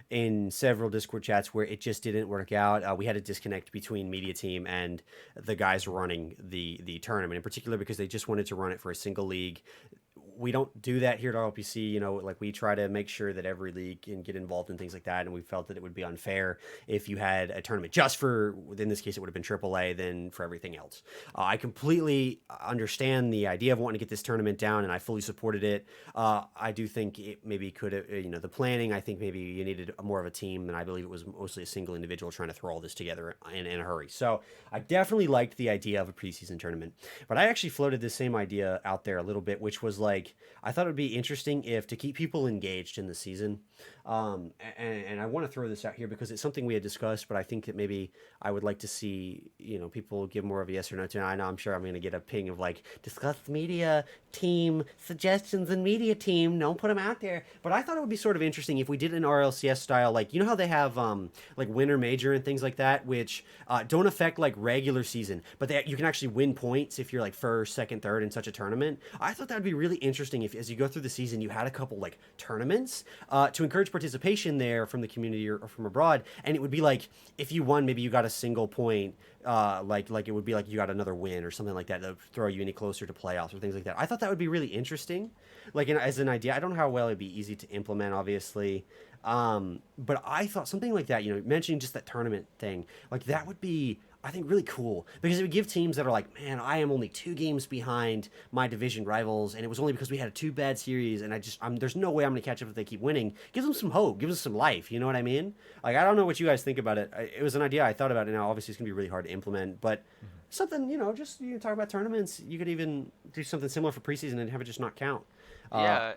in several Discord chats where it just didn't work out. We had a disconnect between media team and the guys running the tournament, in particular because they just wanted to run it for a single league. We don't do that here at RLPC, like we try to make sure that every league can get involved in things like that. And we felt that it would be unfair if you had a tournament just for, in this case, it would have been AAA than for everything else. I completely understand the idea of wanting to get this tournament down, and I fully supported it. I do think it maybe could have, the planning, I think maybe you needed more of a team, and I believe it was mostly a single individual trying to throw all this together in a hurry. So I definitely liked the idea of a preseason tournament, but I actually floated this same idea out there a little bit, which was like, I thought it would be interesting if to keep people engaged in the season. And I want to throw this out here because it's something we had discussed, but I think that maybe I would like to see, people give more of a yes or no to it. I know I'm sure I'm going to get a ping of like, discuss media team suggestions and media team. Don't put them out there. But I thought it would be sort of interesting if we did an RLCS style, like, how they have like winter major and things like that, which don't affect like regular season, but you can actually win points if you're like first, second, third in such a tournament. I thought that would be really interesting if as you go through the season, you had a couple like tournaments to encourage participation there from the community or from abroad. And it would be like, if you won, maybe you got a single point, like it would be like you got another win or something like that to throw you any closer to playoffs or things like that. I thought that would be really interesting, like as an idea. I don't know how well it'd be easy to implement, obviously. But I thought something like that, mentioning just that tournament thing, like that would be, I think, really cool, because it would give teams that are like, man, I am only 2 games behind my division rivals, and it was only because we had 2 bad series, and there's no way I'm going to catch up if they keep winning. Gives them some hope, gives us some life, you know what I mean? Like, I don't know what you guys think about it. It was an idea I thought about, and now obviously it's going to be really hard to implement, but something, just talk about tournaments. You could even do something similar for preseason and have it just not count. I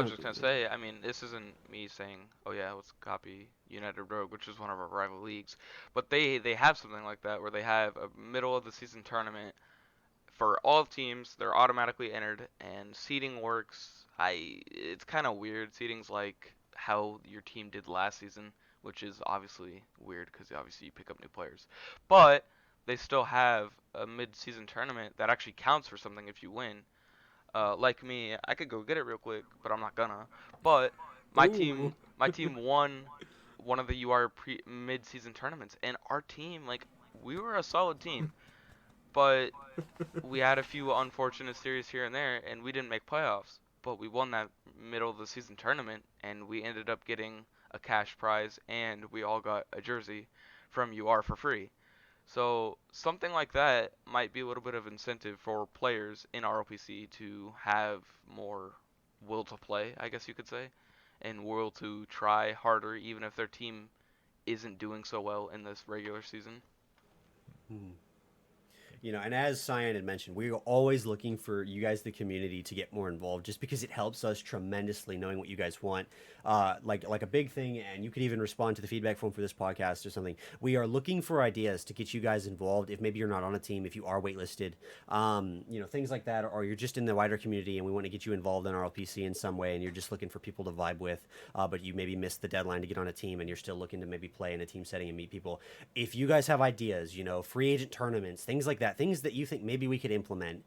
was just going to say, I mean, this isn't me saying, oh yeah, let's copy United Rogue, which is one of our rival leagues. But they have something like that where they have a middle of the season tournament for all teams. They're automatically entered, and seeding works. It's kind of weird. Seeding's like how your team did last season, which is obviously weird because obviously you pick up new players. But they still have a mid-season tournament that actually counts for something if you win. Like me, I could go get it real quick, but I'm not gonna. But my team My team won one of the UR mid-season tournaments, and our team, like, we were a solid team, but we had a few unfortunate series here and there, and we didn't make playoffs. But we won that middle of the season tournament, and we ended up getting a cash prize, and we all got a jersey from UR for free. So something like that might be a little bit of incentive for players in ROPC to have more will to play, I guess you could say, and will to try harder even if their team isn't doing so well in this regular season. You know, and as Cyan had mentioned, we are always looking for you guys, the community, to get more involved, just because it helps us tremendously knowing what you guys want. Like a big thing, and you could even respond to the feedback form for this podcast or something. We are looking for ideas to get you guys involved. If maybe you're not on a team, if you are waitlisted, you know, things like that, or you're just in the wider community and we want to get you involved in RLPC in some way, and you're just looking for people to vibe with, but you maybe missed the deadline to get on a team, and you're still looking to maybe play in a team setting and meet people. If you guys have ideas, you know, free agent tournaments, things like that, things that you think maybe we could implement,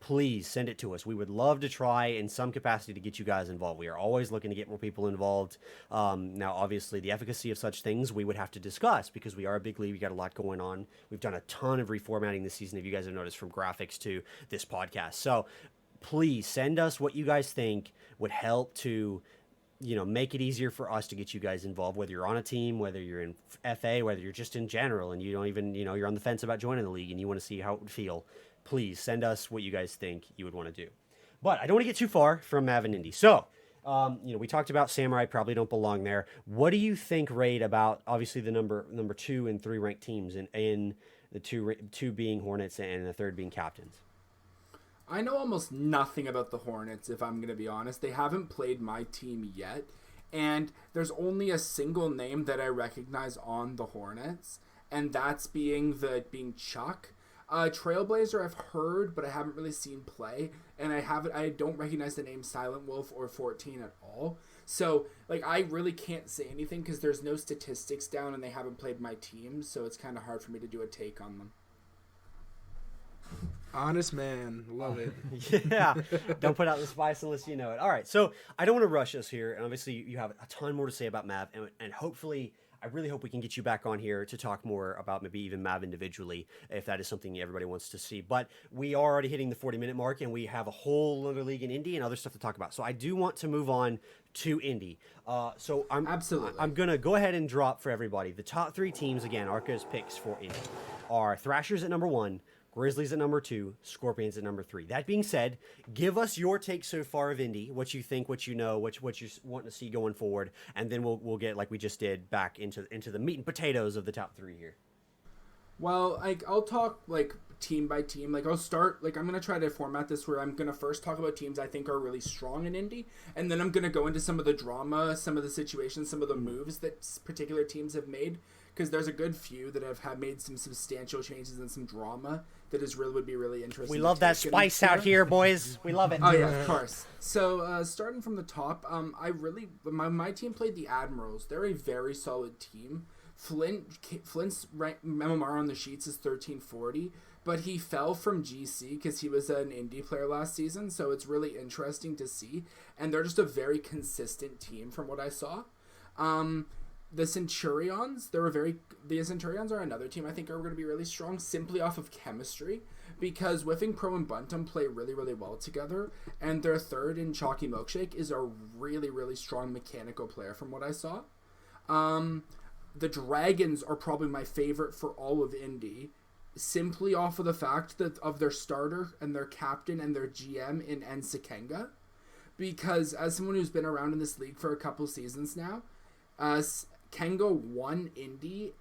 please send it to us. We would love to try in some capacity to get you guys involved. We are always looking to get more people involved. Now, obviously, the efficacy of such things we would have to discuss because we are a big league. We got a lot going on. We've done a ton of reformatting this season, if you guys have noticed, from graphics to this podcast. So please send us what you guys think would help to, you know, make it easier for us to get you guys involved, whether you're on a team, whether you're in FA, whether you're just in general and you don't even, you know, you're on the fence about joining the league and you want to see how it would feel. Please send us what you guys think you would want to do. But I don't want to get too far from Mav and Indy. So, you know, we talked about Samurai probably don't belong there. What do you think, Raid, about obviously the number 2 and 3 ranked teams in the two being Hornets and the third being Captains? I know almost nothing about the Hornets, if I'm going to be honest. They haven't played my team yet, and there's only a single name that I recognize on the Hornets, and that's being Chuck. Trailblazer I've heard, but I haven't really seen play, and I don't recognize the name Silent Wolf or 14 at all. So, like, I really can't say anything because there's no statistics down and they haven't played my team, so it's kind of hard for me to do a take on them. Honest man, love it. Yeah, don't put out the spice unless you know it. All right, so I don't want to rush us here, and obviously you have a ton more to say about Mav, and hopefully, I really hope we can get you back on here to talk more about maybe even Mav individually, if that is something everybody wants to see. But we are already hitting the 40-minute mark, and we have a whole other league in Indy and other stuff to talk about. So I do want to move on to Indy. So I'm going to go ahead and drop for everybody. The top 3 teams, again, Arca's picks for Indy, are Thrashers at number 1, Grizzlies at number 2, Scorpions at number 3. That being said, give us your take so far of Indy, what you think, what you know, what you want to see going forward, and then we'll get, like we just did, back into the meat and potatoes of the top 3 here. Well, I'll talk like team by team. Like I'll start I'm gonna try to format this where I'm gonna first talk about teams I think are really strong in Indy, and then I'm gonna go into some of the drama, some of the situations, some of the moves that particular teams have made. Because there's a good few that have made some substantial changes and some drama that would be really interesting. We love that spice out here, boys. We love it. Oh yeah, of course. So starting from the top, my team played the Admirals. They're a very solid team. Flint's MMR on the sheets is 1340, but he fell from GC because he was an indie player last season. So it's really interesting to see, and they're just a very consistent team from what I saw. The Centurions, the Centurions are another team I think are going to be really strong simply off of chemistry because Whiffing Pro and Buntum play really, really well together, and their third in Chalky Milkshake is a really, really strong mechanical player from what I saw. The Dragons are probably my favorite for all of Indy, simply off of the fact that of their starter and their captain and their GM in Nsekenga, because as someone who's been around in this league for a couple seasons now, Kenga won Indy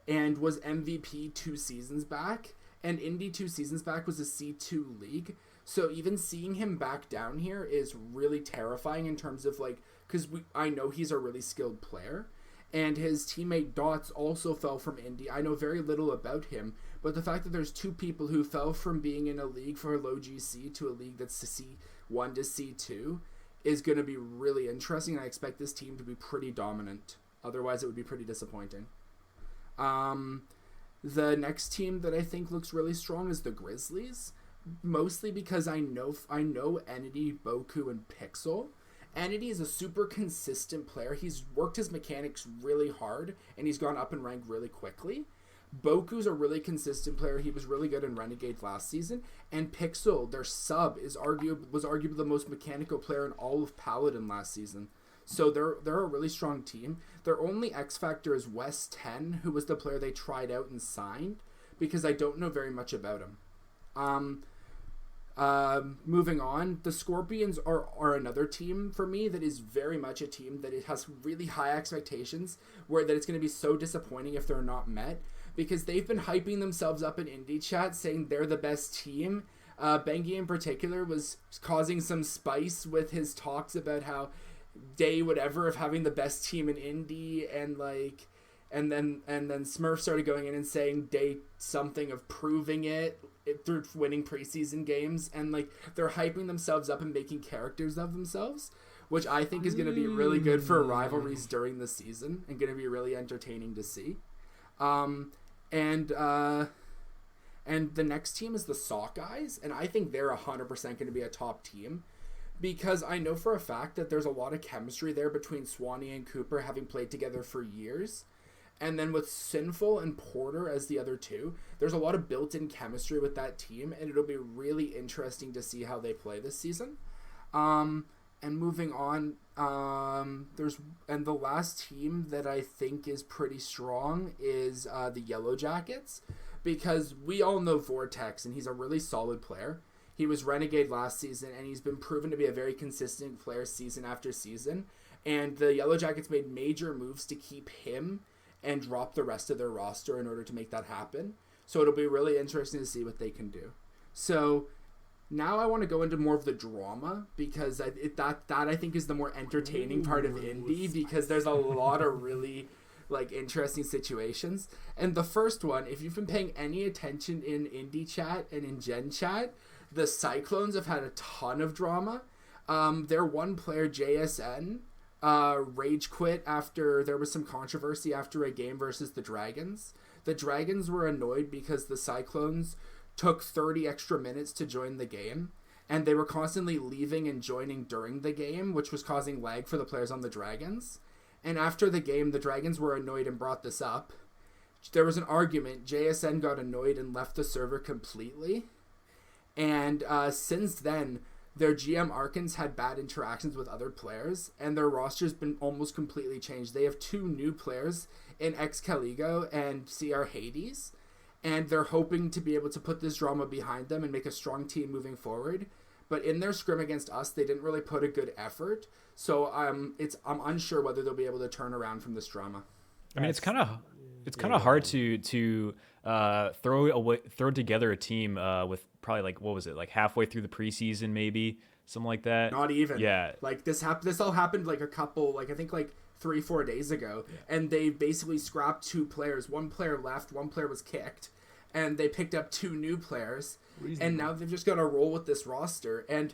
and was MVP 2 seasons back, and Indy 2 seasons back was a C2 league. So even seeing him back down here is really terrifying in terms of because I know he's a really skilled player, and his teammate Dots also fell from Indy. I know very little about him, but the fact that there's 2 people who fell from being in a league for a low GC to a league that's C1 to C2 is going to be really interesting, and I expect this team to be pretty dominant. Otherwise, it would be pretty disappointing. The next team that I think looks really strong is the Grizzlies, mostly because I know Entity, Boku, and Pixel, Entity is a super consistent player. He's worked his mechanics really hard, and he's gone up in rank really quickly. Boku's a really consistent player. He was really good in Renegade last season. And Pixel, their sub, was arguably the most mechanical player in all of Paladin last season. So they're a really strong team. Their only X factor is West 10, who was the player they tried out and signed, because I don't know very much about him. Moving on, the Scorpions are another team for me that is very much a team that it has really high expectations, where that it's going to be so disappointing if they're not met, because they've been hyping themselves up in indie chat saying they're the best team. Bengi in particular was causing some spice with his talks about how day whatever of having the best team in indie, and then Smurf started going in and saying day something of proving it through winning preseason games, and like they're hyping themselves up and making characters of themselves, which I think is going to be really good for rivalries during the season and going to be really entertaining to see. And the next team is the Sockeyes, and I think they're 100% going to be a top team, because I know for a fact that there's a lot of chemistry there between Swanee and Cooper, having played together for years. And then with Sinful and Porter as the other two, there's a lot of built-in chemistry with that team, and it'll be really interesting to see how they play this season. And moving on, the last team that I think is pretty strong is the Yellow Jackets, because we all know Vortex, and he's a really solid player. He was Renegade last season, and he's been proven to be a very consistent player season after season. And the Yellow Jackets made major moves to keep him and drop the rest of their roster in order to make that happen. So it'll be really interesting to see what they can do. So now I want to go into more of the drama, because that I think is the more entertaining part of indie, because there's a lot of really interesting situations. And the first one, if you've been paying any attention in indie chat and in Gen chat, the Cyclones have had a ton of drama. Their one player, JSN, rage quit after there was some controversy after a game versus the Dragons. The Dragons were annoyed because the Cyclones took 30 extra minutes to join the game, and they were constantly leaving and joining during the game, which was causing lag for the players on the Dragons. And after the game, the Dragons were annoyed and brought this up. There was an argument. JSN got annoyed and left the server completely. And since then, their GM Arkans had bad interactions with other players, and their roster's been almost completely changed. They have two new players in Excaligo and CR Hades, and they're hoping to be able to put this drama behind them and make a strong team moving forward. But in their scrim against us, they didn't really put a good effort, so I'm unsure whether they'll be able to turn around from this drama. I mean, it's kind of hard to throw together a team with probably halfway through the preseason, maybe something like that. Not even. Yeah. This all happened I think 3-4 days ago, and they basically scrapped two players. One player left, one player was kicked, and they picked up two new players. Reasonable. And now they've just got to roll with this roster. And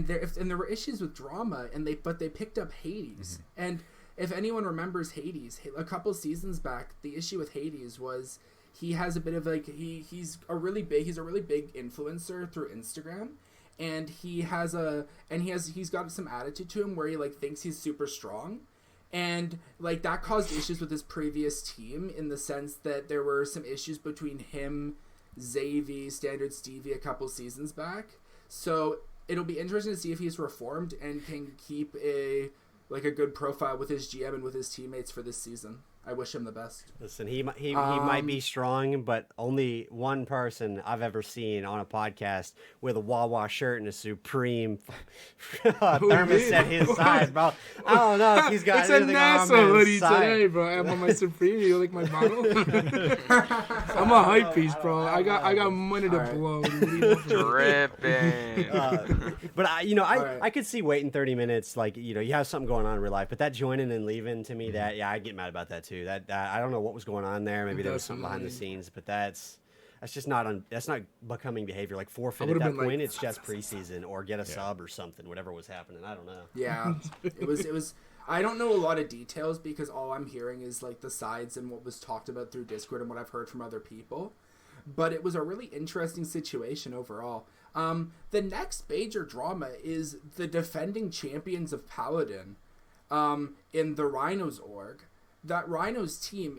there were issues with drama, but they picked up Hades. Mm-hmm. And if anyone remembers Hades, a couple seasons back, the issue with Hades was he has a bit of he's a really big influencer through Instagram, and he's got some attitude to him where he thinks he's super strong, and that caused issues with his previous team, in the sense that there were some issues between him, Xavi, Standard Stevie a couple seasons back. So it'll be interesting to see if he's reformed and can keep a good profile with his GM and with his teammates for this season. I wish him the best. Listen, he might be strong, but only one person I've ever seen on a podcast with a Wawa shirt and a Supreme thermos his size, bro. I don't know if he's got it's anything on his side. It's a NASA hoodie today, bro. I'm on my Supreme. You like my bottle? I'm a hype piece, bro. I got money to blow. Dripping. But I could see waiting 30 minutes, you have something going on in real life, but that joining and leaving, to me, I get mad about that too. That I don't know what was going on there. Maybe there was something behind the scenes, but that's just not that's not becoming behavior. Forfeit at that point. It's just preseason, or get a sub or something. Whatever was happening, I don't know. Yeah, it was. I don't know a lot of details, because all I'm hearing is the sides and what was talked about through Discord and what I've heard from other people. but it was a really interesting situation overall. The next major drama is the defending champions of Paladin in the Rhinos org. That Rhinos team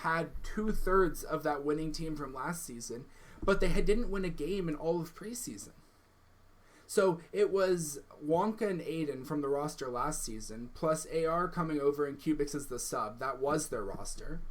had 2/3 of that winning team from last season, but they didn't win a game in all of preseason. So it was Wonka and Aiden from the roster last season, plus AR coming over and Cubics as the sub. That was their roster.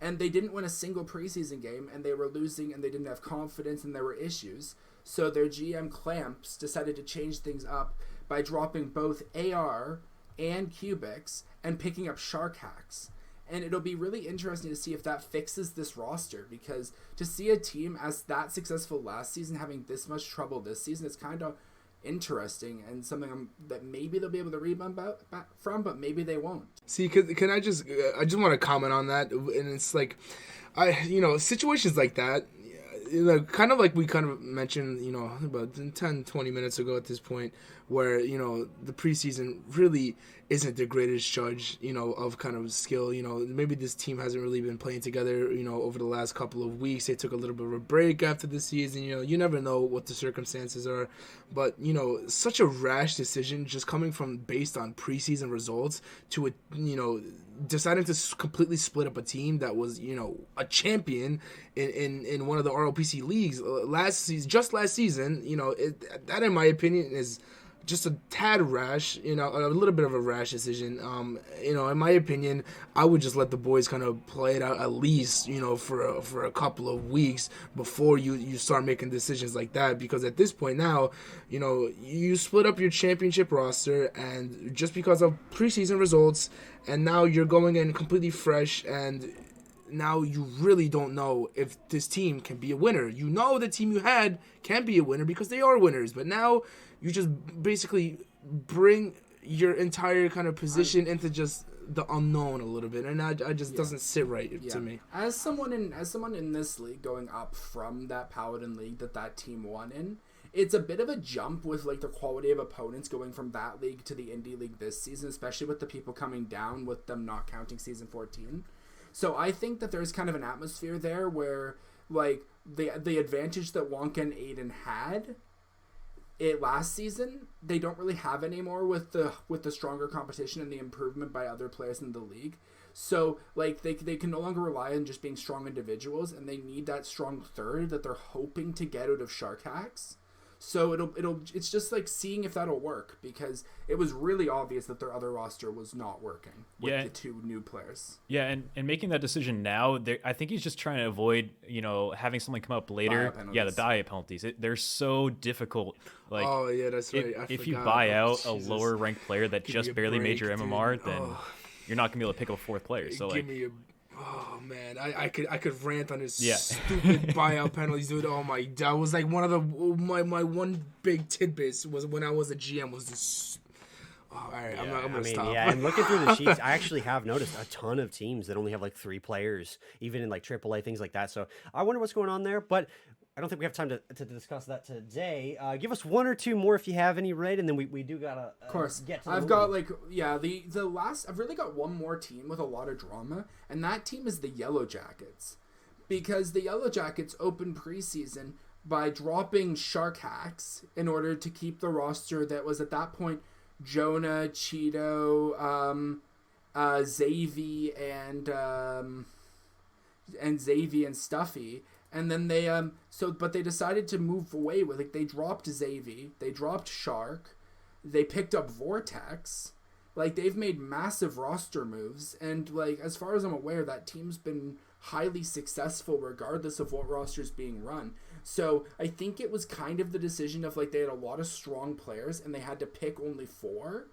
And they didn't win a single preseason game, and they were losing, and they didn't have confidence, and there were issues. So their GM Clamps decided to change things up by dropping both AR and Cubics and picking up Shark Hacks. And it'll be really interesting to see if that fixes this roster, because to see a team as that successful last season having this much trouble this season, it's kind of interesting and something that maybe they'll be able to rebound from, but maybe they won't. See, can I just want to comment on that, and it's like, situations like that, kind of like we kind of mentioned, about 10, 20 minutes ago at this point, where, the preseason really isn't the greatest judge, of kind of skill. Maybe this team hasn't really been playing together, over the last couple of weeks. They took a little bit of a break after the season. You never know what the circumstances are. But, such a rash decision just coming from based on preseason results to, deciding to completely split up a team that was, a champion in one of the ROPC leagues last season, that in my opinion is just a tad rash, a little bit of a rash decision. In my opinion, I would just let the boys kind of play it out at least, for a couple of weeks before you start making decisions like that. Because at this point now, you split up your championship roster, and just because of preseason results, and now you're going in completely fresh, and now you really don't know if this team can be a winner. You know the team you had can be a winner because they are winners, but now you just basically bring your entire kind of position into just the unknown a little bit, and I just doesn't sit right to me. As someone in this league going up from that Paladin league that team won in, it's a bit of a jump with like the quality of opponents going from that league to the indie league this season, especially with the people coming down with them not counting season 14. So I think that there's kind of an atmosphere there where like the advantage that Wonka and Aiden had last season, they don't really have anymore with the stronger competition and the improvement by other players in the league. So like they can no longer rely on just being strong individuals, and they need that strong third that they're hoping to get out of Shark Hacks. So it's just like seeing if that'll work, because it was really obvious that their other roster was not working with the two new players. Yeah, and making that decision now, I think he's just trying to avoid, having something come up later. Yeah, the buyout penalties. They're so difficult. Like, oh yeah, that's right. If you buy out a lower ranked player that just barely made your MMR, then you're not gonna be able to pick up a fourth player. So oh man, I could rant on his stupid buyout penalties, dude. Oh my, that was like one of my one big tidbits was when I was a GM was this. Oh, all right, I'm gonna stop. Yeah, and looking through the sheets, I actually have noticed a ton of teams that only have like 3 players, even in like AAA things like that. So I wonder what's going on there, but I don't think we have time to discuss that today. Give us 1 or 2 more if you have any, right? And then we do gotta of course get to I've got like the last. I've really got one more team with a lot of drama, and that team is the Yellow Jackets, because the Yellow Jackets opened preseason by dropping Shark Hacks in order to keep the roster that was at that point Jonah, Cheeto, Xavi, and Xavi and Stuffy. And then they but they decided to move away with, like, they dropped Xavi, they dropped Shark, they picked up Vortex. Like, they've made massive roster moves, and like as far as I'm aware, that team's been highly successful regardless of what roster's being run. So I think it was kind of the decision of like they had a lot of strong players and they had to pick only 4.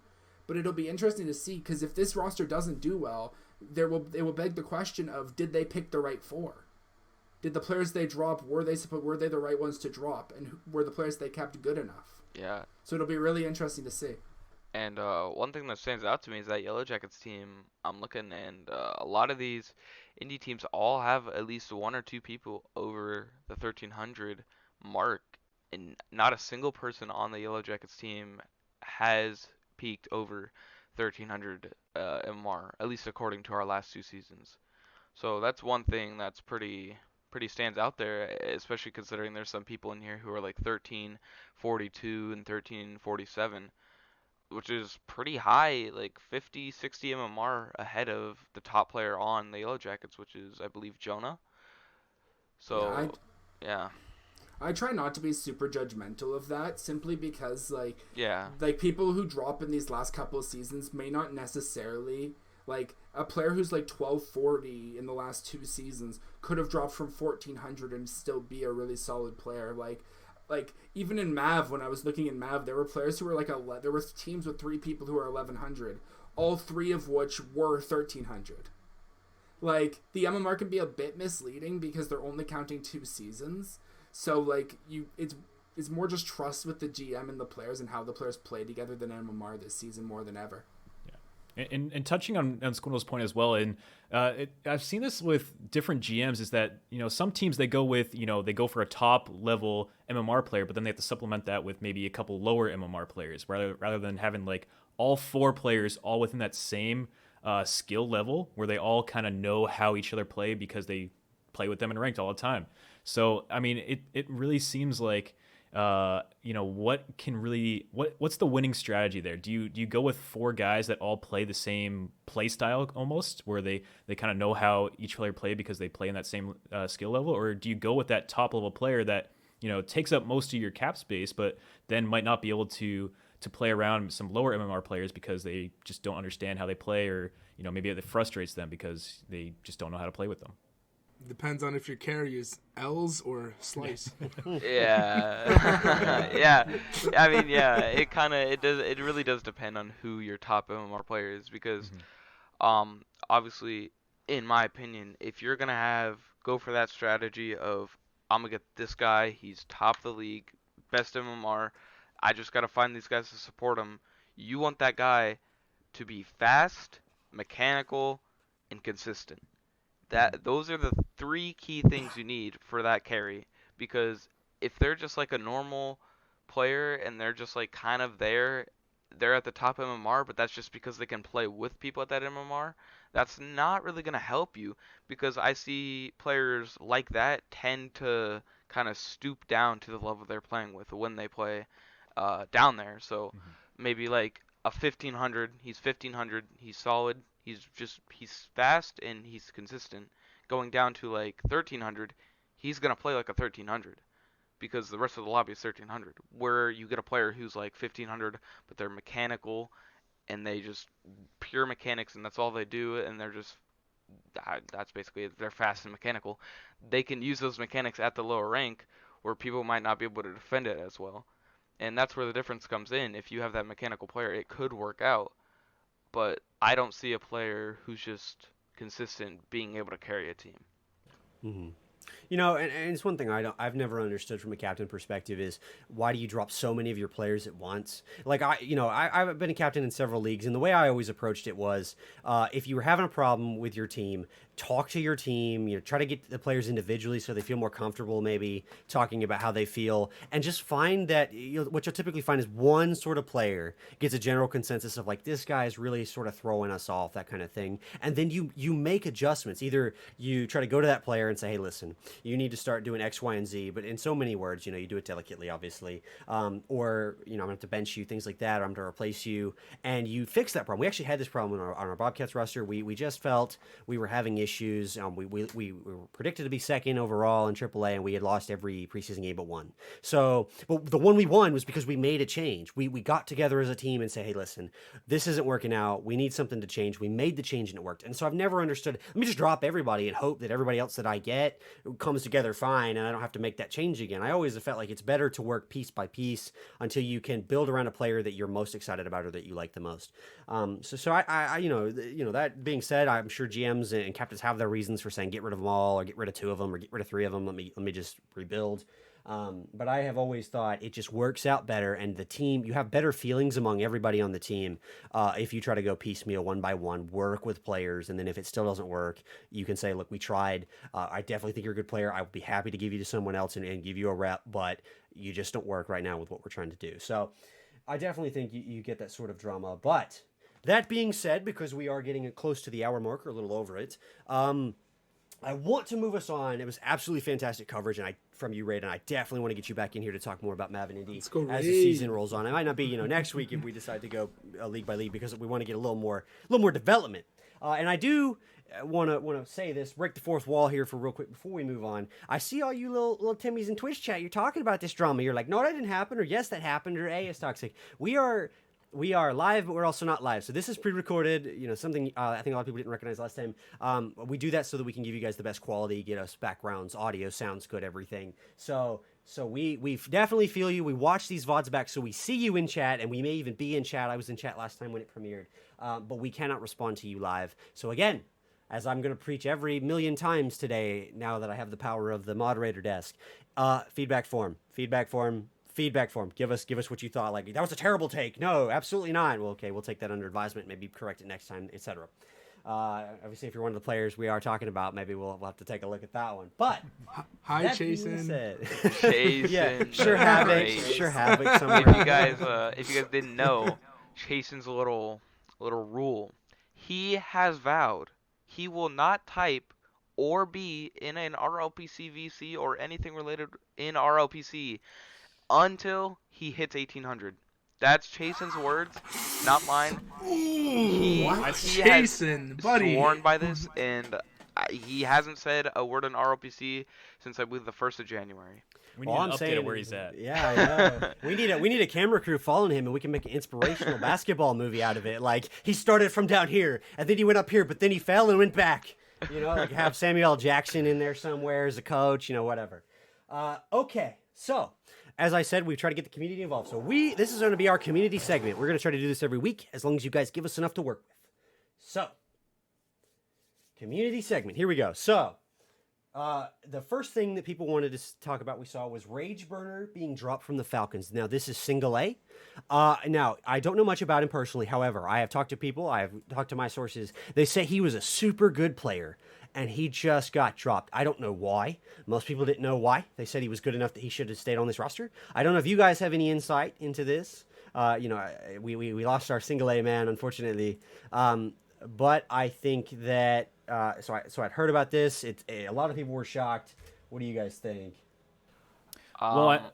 But it'll be interesting to see, because if this roster doesn't do well, it will beg the question of, did they pick the right 4? Did the players they drop, were they the right ones to drop, and were the players they kept good enough? Yeah. So it'll be really interesting to see. And one thing that stands out to me is that Yellow Jackets team, I'm looking, and a lot of these indie teams all have at least 1 or 2 people over the 1,300 mark, and not a single person on the Yellow Jackets team has peaked over 1,300 MR, at least according to our last 2 seasons. So that's one thing that's pretty pretty stands out there, especially considering there's some people in here who are like 1342 and 1347, which is pretty high, like 50, 60 MMR ahead of the top player on the Yellow Jackets, which is, I believe, Jonah. Yeah, So, yeah. I try not to be super judgmental of that, simply because Yeah. like people who drop in these last couple of seasons may not necessarily, like a player who's like 1240 in the last 2 seasons could have dropped from 1400 and still be a really solid player. Like even in Mav, when I was looking in Mav, there were players who were like there were teams with 3 people who were 1100, all 3 of which were 1300. Like the MMR can be a bit misleading because they're only counting 2 seasons. So like it's more just trust with the GM and the players and how the players play together than MMR this season more than ever. And touching on Squindle's point as well, and I've seen this with different GMs, is that, you know, some teams they go for a top level MMR player, but then they have to supplement that with maybe a couple lower MMR players, rather than having like all 4 players all within that same skill level where they all kind of know how each other play because they play with them in ranked all the time. So I mean, it really seems like, you know, what's the winning strategy there? Do you go with 4 guys that all play the same play style almost, where they kind of know how each player play because they play in that same skill level, or do you go with that top level player that, you know, takes up most of your cap space, but then might not be able to play around some lower MMR players because they just don't understand how they play, or, you know, maybe it frustrates them because they just don't know how to play with them? Depends on if your carry is L's or Slice. Yeah. Yeah. I mean, yeah, it really does depend on who your top MMR player is, because obviously, in my opinion, if you're going to go for that strategy of, I'm going to get this guy, he's top of the league, best MMR, I just got to find these guys to support him. You want that guy to be fast, mechanical, and consistent. Those are the 3 key things you need for that carry, because if they're just like a normal player and they're just like kind of they're at the top MMR, but that's just because they can play with people at that MMR, that's not really going to help you, because I see players like that tend to kind of stoop down to the level they're playing with when they play down there. So maybe like a 1500, he's 1500, he's solid, he's fast and he's consistent. Going down to like 1300, he's going to play like a 1300 because the rest of the lobby is 1300. Where you get a player who's like 1500, but they're mechanical and they just pure mechanics and that's all they do, and that's basically it. They're fast and mechanical. They can use those mechanics at the lower rank where people might not be able to defend it as well. And that's where the difference comes in. If you have that mechanical player, it could work out. But I don't see a player who's just consistent being able to carry a team. Mm-hmm. You know, and it's one thing I've never understood from a captain perspective is, why do you drop so many of your players at once? Like I've been a captain in several leagues, and the way I always approached it was, if you were having a problem with your team, talk to your team, you know, try to get the players individually so they feel more comfortable maybe talking about how they feel, and just find that, what you'll typically find is one sort of player gets a general consensus of like, this guy is really sort of throwing us off, that kind of thing. And then you make adjustments. Either you try to go to that player and say, hey, listen, you need to start doing X, Y, and Z, but in so many words, you know, you do it delicately, obviously. Or, you know, I'm going to have to bench you, things like that, or I'm going to replace you, and you fix that problem. We actually had this problem on our Bobcats roster. We just felt we were having issues. We were predicted to be second overall in AAA, and we had lost every preseason game but one. So, but the one we won was because we made a change. We got together as a team and say, hey, listen, this isn't working out. We need something to change. We made the change and it worked. And so I've never understood, let me just drop everybody and hope that everybody else that I get comes together fine and I don't have to make that change again. I always have felt like it's better to work piece by piece until you can build around a player that you're most excited about or that you like the most. So I you know, that being said, I'm sure GMs and captains have their reasons for saying get rid of them all, or get rid of 2 of them, or get rid of 3 of them. Let me just rebuild. But I have always thought it just works out better, and the team, you have better feelings among everybody on the team if you try to go piecemeal, one by one, work with players, and then if it still doesn't work, you can say, look, we tried. I definitely think you're a good player. I would be happy to give you to someone else and give you a rep, but you just don't work right now with what we're trying to do. So I definitely think you get that sort of drama. But that being said, because we are getting close to the hour mark, or a little over it, I want to move us on. It was absolutely fantastic coverage, and from you, Raid, and I definitely want to get you back in here to talk more about Mav and Indy Let's go, as the Raid. season rolls on. It might not be next week if we decide to go league by league because we want to get a little more development. And I do want to say this, break the fourth wall here for real quick before we move on. I see all you little Timmies in Twitch chat. You're talking about this drama. You're like, no, that didn't happen, or yes, that happened, or A, it's toxic. We are live, but we're also not live. So this is pre-recorded, something I think a lot of people didn't recognize last time. We do that so that we can give you guys the best quality, get us backgrounds, audio, sounds good, everything. So we definitely feel you. We watch these VODs back, so we see you in chat, and we may even be in chat. I was in chat last time when it premiered, but we cannot respond to you live. So again, as I'm going to preach every million times today, now that I have the power of the moderator desk, feedback form. Give us what you thought. Like, that was a terrible take. No, absolutely not. Well, okay, we'll take that under advisement. Maybe correct it next time, etc. Obviously, if you're one of the players we are talking about, maybe we'll have to take a look at that one. But Hi, that being Chasen. said- Chasen, yeah, sure havoc, great. sure havoc. Somewhere. If you guys didn't know, Chasen's little rule. He has vowed he will not type or be in an RLPC VC or anything related in RLPC until he hits 1800. That's Chasen's words, not mine. He has Chasen, buddy. sworn by this, and he hasn't said a word in RLPC since I believe the 1st of January. We need All an I'm update saying of where he's at. Yeah, I know. we need a camera crew following him, and we can make an inspirational basketball movie out of it. Like, he started from down here, and then he went up here, but then he fell and went back. Like have Samuel L. Jackson in there somewhere as a coach, whatever. Okay, so as I said, we try to get the community involved. So this is going to be our community segment. We're going to try to do this every week, as long as you guys give us enough to work with. So, community segment. Here we go. So, the first thing that people wanted to talk about we saw was Rage Burner being dropped from the Falcons. Now, this is single A. Now, I don't know much about him personally. However, I have talked to people. I have talked to my sources. They say he was a super good player, and he just got dropped. I don't know why. Most people didn't know why. They said he was good enough that he should have stayed on this roster. I don't know if you guys have any insight into this. We lost our single A man, unfortunately. But I think that so I'd heard about this. A lot of people were shocked. What do you guys think? Well,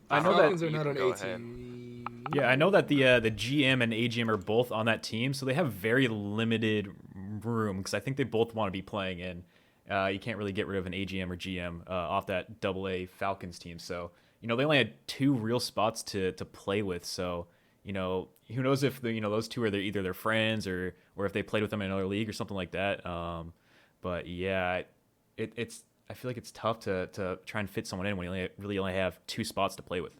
I know Falcons that. are not on Go 18. Yeah, I know that the GM and AGM are both on that team, so they have very limited room because I think they both want to be playing in. You can't really get rid of an AGM or GM off that AA Falcons team. So they only had 2 real spots to play with. So who knows if those 2 are either their friends or if they played with them in another league or something like that. But yeah, it's I feel like it's tough to try and fit someone in when you really only have 2 spots to play with.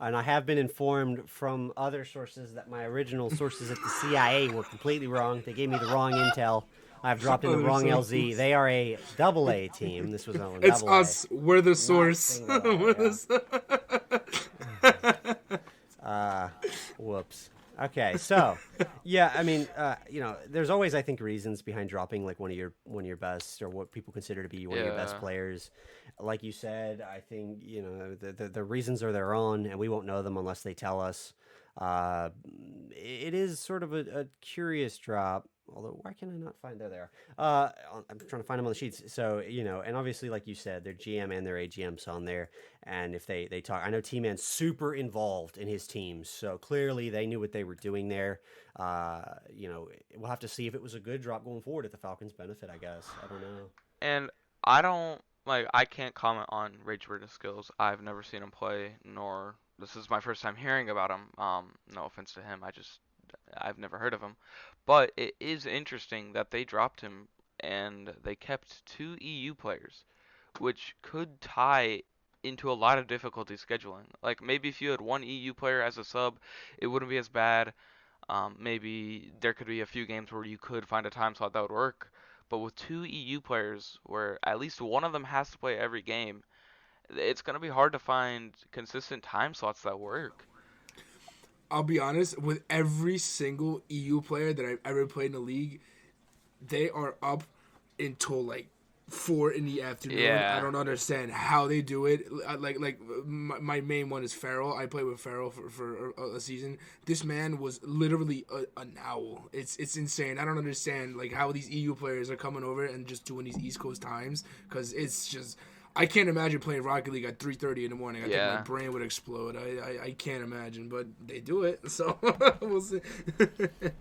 And I have been informed from other sources that my original sources at the CIA were completely wrong. They gave me the wrong intel. I've dropped in the wrong LZ. They are a AA team. This was on It's AA. us. We're the source. single, We're the Whoops. Okay, so yeah, I mean, there's always, I think, reasons behind dropping like one of your best or what people consider to be one of your best Yeah. players. Like you said, I think the reasons are their own, and we won't know them unless they tell us. It is sort of a curious drop. Although, why can I not find? There they are. I'm trying to find them on the sheets. So, and obviously, like you said, their GM and their AGM's on there. And if they talk, I know T-Man's super involved in his teams. So clearly they knew what they were doing there. We'll have to see if it was a good drop going forward at the Falcons' benefit, I guess. I don't know. And I can't comment on Rage Burner's skills. I've never seen him play, nor this is my first time hearing about him. No offense to him, I've never heard of him. But it is interesting that they dropped him and they kept 2 EU players, which could tie into a lot of difficulty scheduling. Like, maybe if you had 1 EU player as a sub, it wouldn't be as bad. Maybe there could be a few games where you could find a time slot that would work. But with 2 EU players, where at least one of them has to play every game, it's going to be hard to find consistent time slots that work. I'll be honest, with every single EU player that I've ever played in the league, they are up until like 4 in the afternoon. Yeah. I don't understand how they do it. My main one is Farrell. I played with Farrell for a season. This man was literally an owl. It's insane. I don't understand like how these EU players are coming over and just doing these East Coast times, because it's just, I can't imagine playing Rocket League at 3:30 in the morning. I think my brain would explode. I can't imagine, but they do it, so we'll see.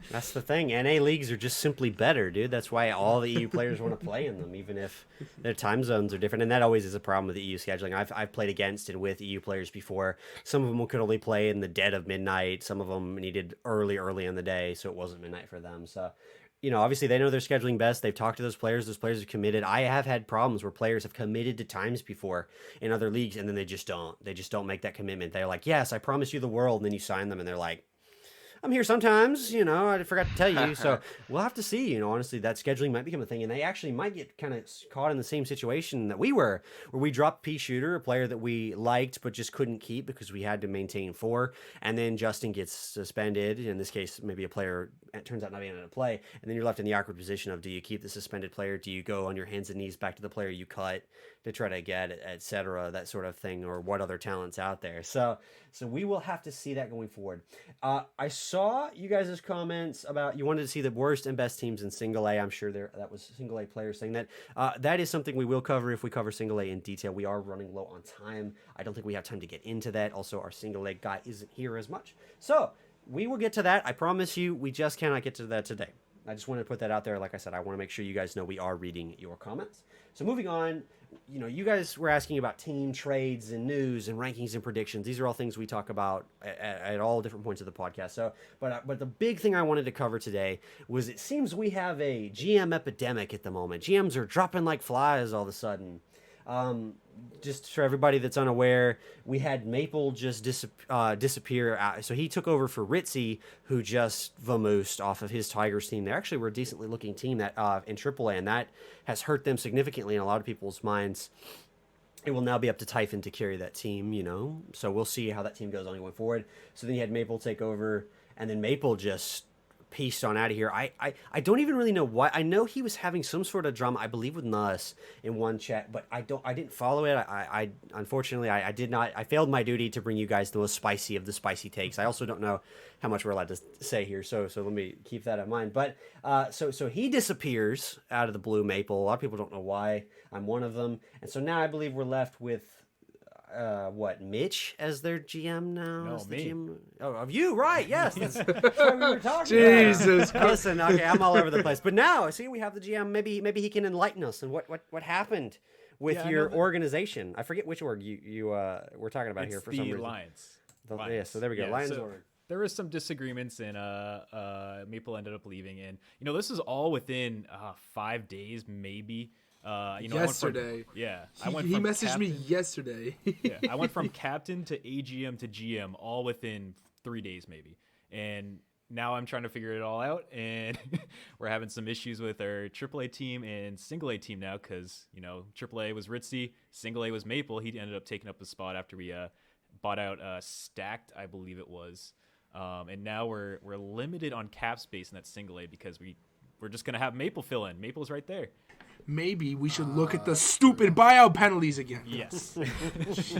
That's the thing. NA leagues are just simply better, dude. That's why all the EU players want to play in them, even if their time zones are different. And that always is a problem with the EU scheduling. I've played against and with EU players before. Some of them could only play in the dead of midnight. Some of them needed early in the day, so it wasn't midnight for them. So, you know, obviously they know their scheduling best. They've talked to those players. Those players have committed. I have had problems where players have committed to times before in other leagues, and then they just don't. They just don't make that commitment. They're like, yes, I promise you the world. And then you sign them, and they're like, I'm here sometimes, you know, I forgot to tell you. So we'll have to see, you know, honestly, that scheduling might become a thing. And they actually might get kind of caught in the same situation that we were, where we dropped P Shooter, a player that we liked but just couldn't keep because we had to maintain 4. And then Justin gets suspended. In this case, maybe a player turns out not being able to play. And then you're left in the awkward position of, do you keep the suspended player? Do you go on your hands and knees back to the player you cut to try to get, et cetera, that sort of thing, or what other talent's out there? So we will have to see that going forward. I saw you guys' comments about you wanted to see the worst and best teams in single A. I'm sure that was single A players saying that. That is something we will cover if we cover single A in detail. We are running low on time. I don't think we have time to get into that. Also, our single A guy isn't here as much. So we will get to that. I promise you, we just cannot get to that today. I just wanted to put that out there. Like I said, I want to make sure you guys know we are reading your comments. So moving on, you know, you guys were asking about team trades and news and rankings and predictions. These are all things we talk about at all different points of the podcast. So, but the big thing I wanted to cover today was it seems we have a GM epidemic at the moment. GMs are dropping like flies all of a sudden. Just for everybody that's unaware, we had Maple just disappear. So he took over for Ritzy, who just vamoosed off of his Tigers team. They actually were a decently looking team that in AAA, and that has hurt them significantly in a lot of people's minds. It will now be up to Typhon to carry that team, you know. So we'll see how that team goes on going forward. So then you had Maple take over, and then Maple just pieced on out of here. I don't even really know why. I know he was having some sort of drama, I believe, with Nuss in one chat, but I didn't follow it. I unfortunately I did not. I failed my duty to bring you guys the most spicy of the spicy takes. I also don't know how much we're allowed to say here, so let me keep that in mind. But so he disappears out of the blue, Maple. A lot of people don't know why. I'm one of them, and so now I believe we're left with Mitch as their GM now? No, as the me. GM? Oh, of you, right? Yes, that's what we were talking Jesus about. Listen, okay, I'm all over the place, but now see we have the GM. Maybe he can enlighten us and what happened with Yeah, I your know that- organization. I forget which org you were talking about It's here for the some reason. Alliance. Yeah, so there we go. Lions so org. there was some disagreements, and Maple ended up leaving. And you know, this is all within 5 days, maybe. You know, Yesterday. I went He from messaged me captain- yesterday. Yeah, I went from captain to AGM to GM all within 3 days, maybe. And now I'm trying to figure it all out, and we're having some issues with our AAA team and single A team now because, you know, AAA was Ritzy, single A was Maple. He ended up taking up the spot after we bought out Stacked, I believe it was. And now we're limited on cap space in that single A because we're just going to have Maple fill in. Maple's right there. Maybe we should look at the stupid buyout penalties again. Yes.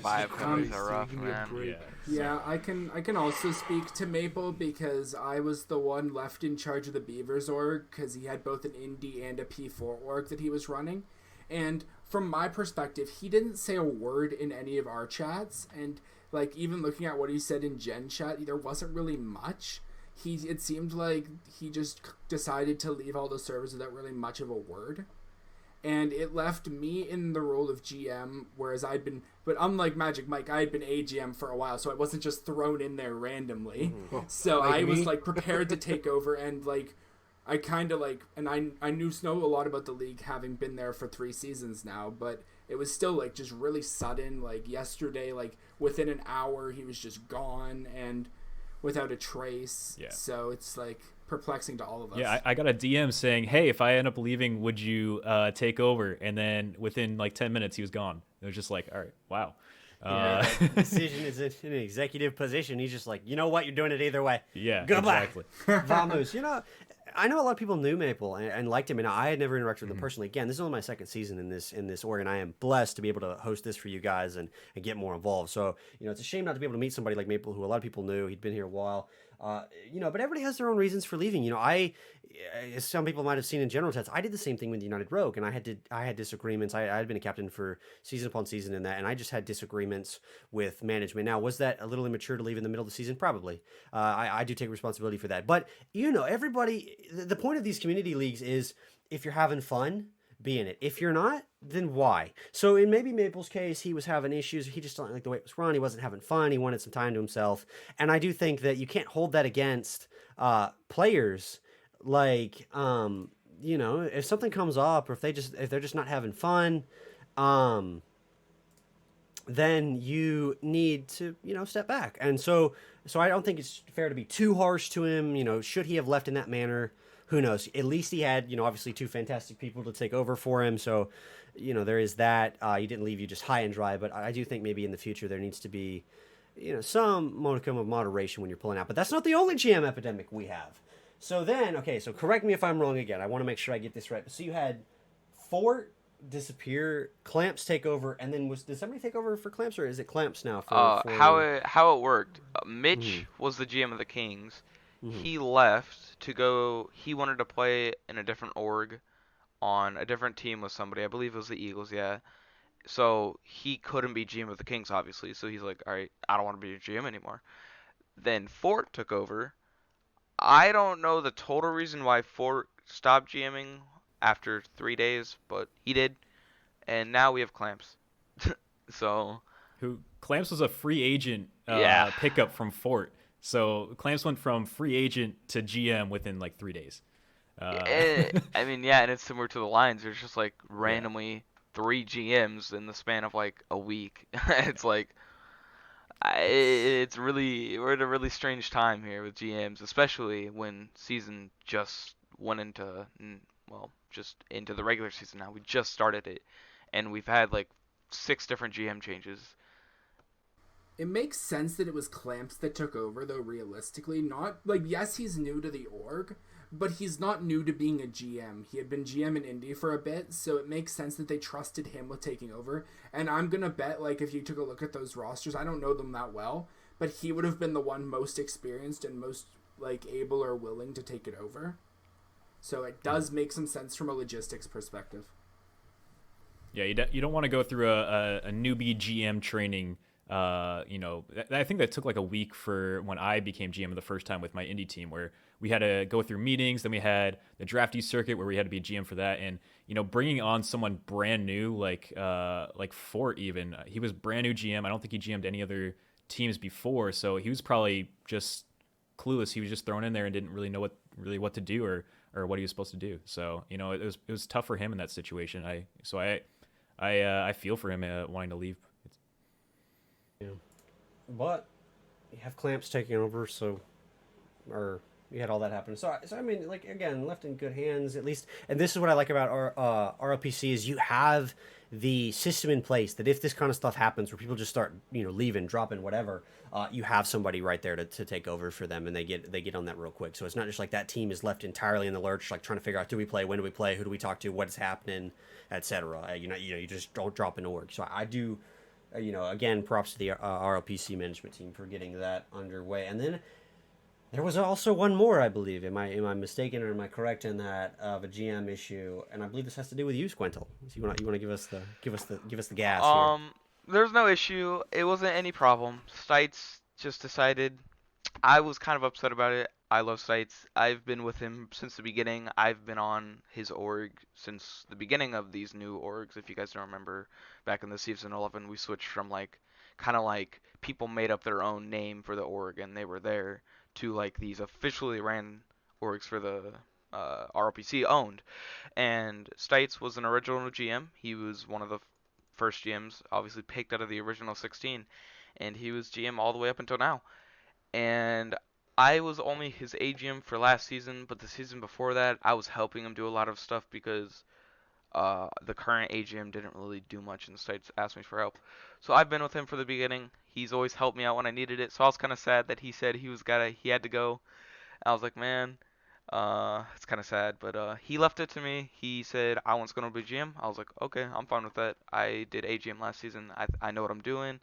5 penalties are rough, Give me a man. break. Yeah, I can also speak to Maple because I was the one left in charge of the Beavers org because he had both an indie and a P4 org that he was running. And from my perspective, he didn't say a word in any of our chats. And like even looking at what he said in Gen chat, there wasn't really much. It seemed like he just decided to leave all the servers without really much of a word. And it left me in the role of GM, whereas but unlike Magic Mike, I had been AGM for a while, so I wasn't just thrown in there randomly. Mm-hmm. So Like I was me? like prepared to take over, and like I kind of like, and I know a lot about the league having been there for 3 seasons now, but it was still like just really sudden. Like yesterday, like within an hour, he was just gone and without a trace. Yeah. So it's like perplexing to all of us. Yeah, I got a DM saying, "Hey, if I end up leaving, would you take over?" And then within like 10 minutes, he was gone. It was just like, all right, wow. That decision is in an executive position. He's just like, you know what, you're doing it either way. Yeah, Goodbye. exactly. Vamos. You know, I know a lot of people knew Maple and liked him, and I had never interacted with Mm-hmm. him personally. Again, this is only my second season in this org, and I am blessed to be able to host this for you guys and get more involved. So, it's a shame not to be able to meet somebody like Maple, who a lot of people knew. He'd been here a while. But everybody has their own reasons for leaving. As some people might have seen in general chats, I did the same thing with the United Rogue, and I had disagreements. I had been a captain for season upon season in that, and I just had disagreements with management. Now, was that a little immature to leave in the middle of the season? Probably. I do take responsibility for that. But everybody. The point of these community leagues is if you're having fun, be in it. If you're not, then why? So in maybe Maple's case, he was having issues. He just didn't like the way it was run. He wasn't having fun. He wanted some time to himself. And I do think that you can't hold that against players. Like, if something comes up, or if they're just not having fun, then you need to, step back. And so I don't think it's fair to be too harsh to him. Should he have left in that manner? Who knows? At least he had, obviously 2 fantastic people to take over for him. So, there is that. He didn't leave you just high and dry. But I do think maybe in the future there needs to be, some modicum of moderation when you're pulling out. But that's not the only GM epidemic we have. So then, okay, so correct me if I'm wrong again. I want to make sure I get this right. So you had Fort disappear, Clamps take over, and then did somebody take over for Clamps, or is it Clamps now? How it worked. Mitch was the GM of the Kings. He left to go. He wanted to play in a different org, on a different team with somebody. I believe it was the Eagles. Yeah. So he couldn't be GM of the Kings, obviously. So he's like, all right, I don't want to be your GM anymore. Then Fort took over. I don't know the total reason why Fort stopped GMing after 3 days, but he did. And now we have Clamps. So. Who Clamps was a free agent Yeah. pickup from Fort. So Clamps went from free agent to GM within like 3 days. I mean, yeah, and it's similar to the Lions. There's just like randomly 3 GMs in the span of like a week. It's like, it's really, we're at a really strange time here with GMs, especially when season just went into, well, just into the regular season now. We just started it, and we've had like 6 different GM changes. It makes sense that it was Clamps that took over, though, realistically. Not, like, yes, he's new to the org, but he's not new to being a GM. He had been GM in Indy for a bit, so it makes sense that they trusted him with taking over. And I'm going to bet, like, if you took a look at those rosters, I don't know them that well, but he would have been the one most experienced and most, like, able or willing to take it over. So it does make some sense from a logistics perspective. Yeah, you don't want to go through a newbie GM training. I think that took like a week for when I became GM the first time with my indie team, where we had to go through meetings. Then we had the drafty circuit where we had to be a GM for that. And, bringing on someone brand new, like Fort even, he was brand new GM. I don't think he GM'd any other teams before. So he was probably just clueless. He was just thrown in there and didn't really know what to do or what he was supposed to do. So, it was tough for him in that situation. I feel for him wanting to leave. Yeah. But you have Clamps taking over, or you had all that happen. So I mean, like, again, left in good hands at least. And this is what I like about our RLPC is you have the system in place that if this kind of stuff happens where people just start, leaving, dropping, whatever, you have somebody right there to take over for them, and they get on that real quick. So it's not just like that team is left entirely in the lurch, like trying to figure out, do we play, when do we play, who do we talk to, what is happening, etc. You just don't drop an org. So I do. Again, props to the RLPC management team for getting that underway. And then there was also one more, I believe. Am I mistaken, or am I correct in that, of a GM issue? And I believe this has to do with you, Squintle. So you want to give us the gas here? There's no issue. It wasn't any problem. Stites just decided. I was kind of upset about it. I love Stites. I've been with him since the beginning. I've been on his org since the beginning of these new orgs. If you guys don't remember, back in the season 11, we switched from kind of like people made up their own name for the org and they were there, to like these officially ran orgs for the RLPC owned. And Stites was an original GM. He was one of the first GMs, obviously picked out of the original 16, and he was GM all the way up until now. And I was only his AGM for last season, but the season before that, I was helping him do a lot of stuff because the current AGM didn't really do much and Stites asked me for help. So I've been with him for the beginning. He's always helped me out when I needed it. So I was kind of sad that he said he had to go. I was like, man, It's kind of sad, but he left it to me. He said I was going to be GM. I was like, okay, I'm fine with that. I did AGM last season. I know what I'm doing.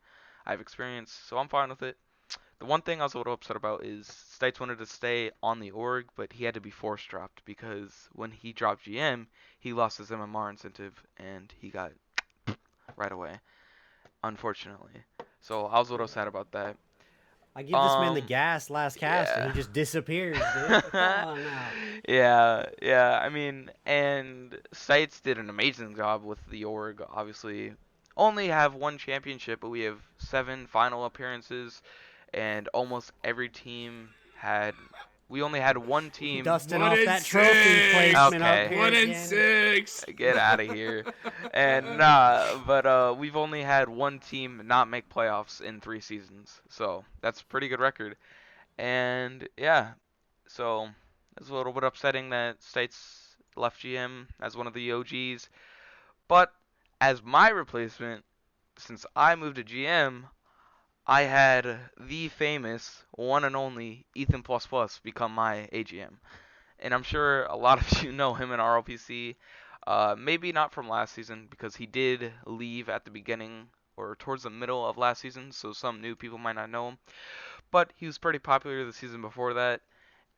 I have experience, so I'm fine with it. The one thing I was a little upset about is Stites wanted to stay on the org, but he had to be force dropped because when he dropped GM, he lost his MMR incentive and he got right away, unfortunately. So I was a little sad about that. I give this man the gas last cast and he just disappears, dude. Come on now. Yeah. I mean, and Sites did an amazing job with the org. Obviously, only have one championship, but we have 7 final appearances, and almost every team had. We only had one team. Dusting off that trophy placement up here. 1-6. Get out of here. And but we've only had one team not make playoffs in 3 seasons, so that's a pretty good record. And yeah, so it's a little bit upsetting that States left GM as one of the OGs. But as my replacement, since I moved to GM, I had the famous one and only Ethan Plus Plus become my AGM. And I'm sure a lot of you know him in RLPC. Maybe not from last season because he did leave at the beginning or towards the middle of last season, so some new people might not know him. But he was pretty popular the season before that,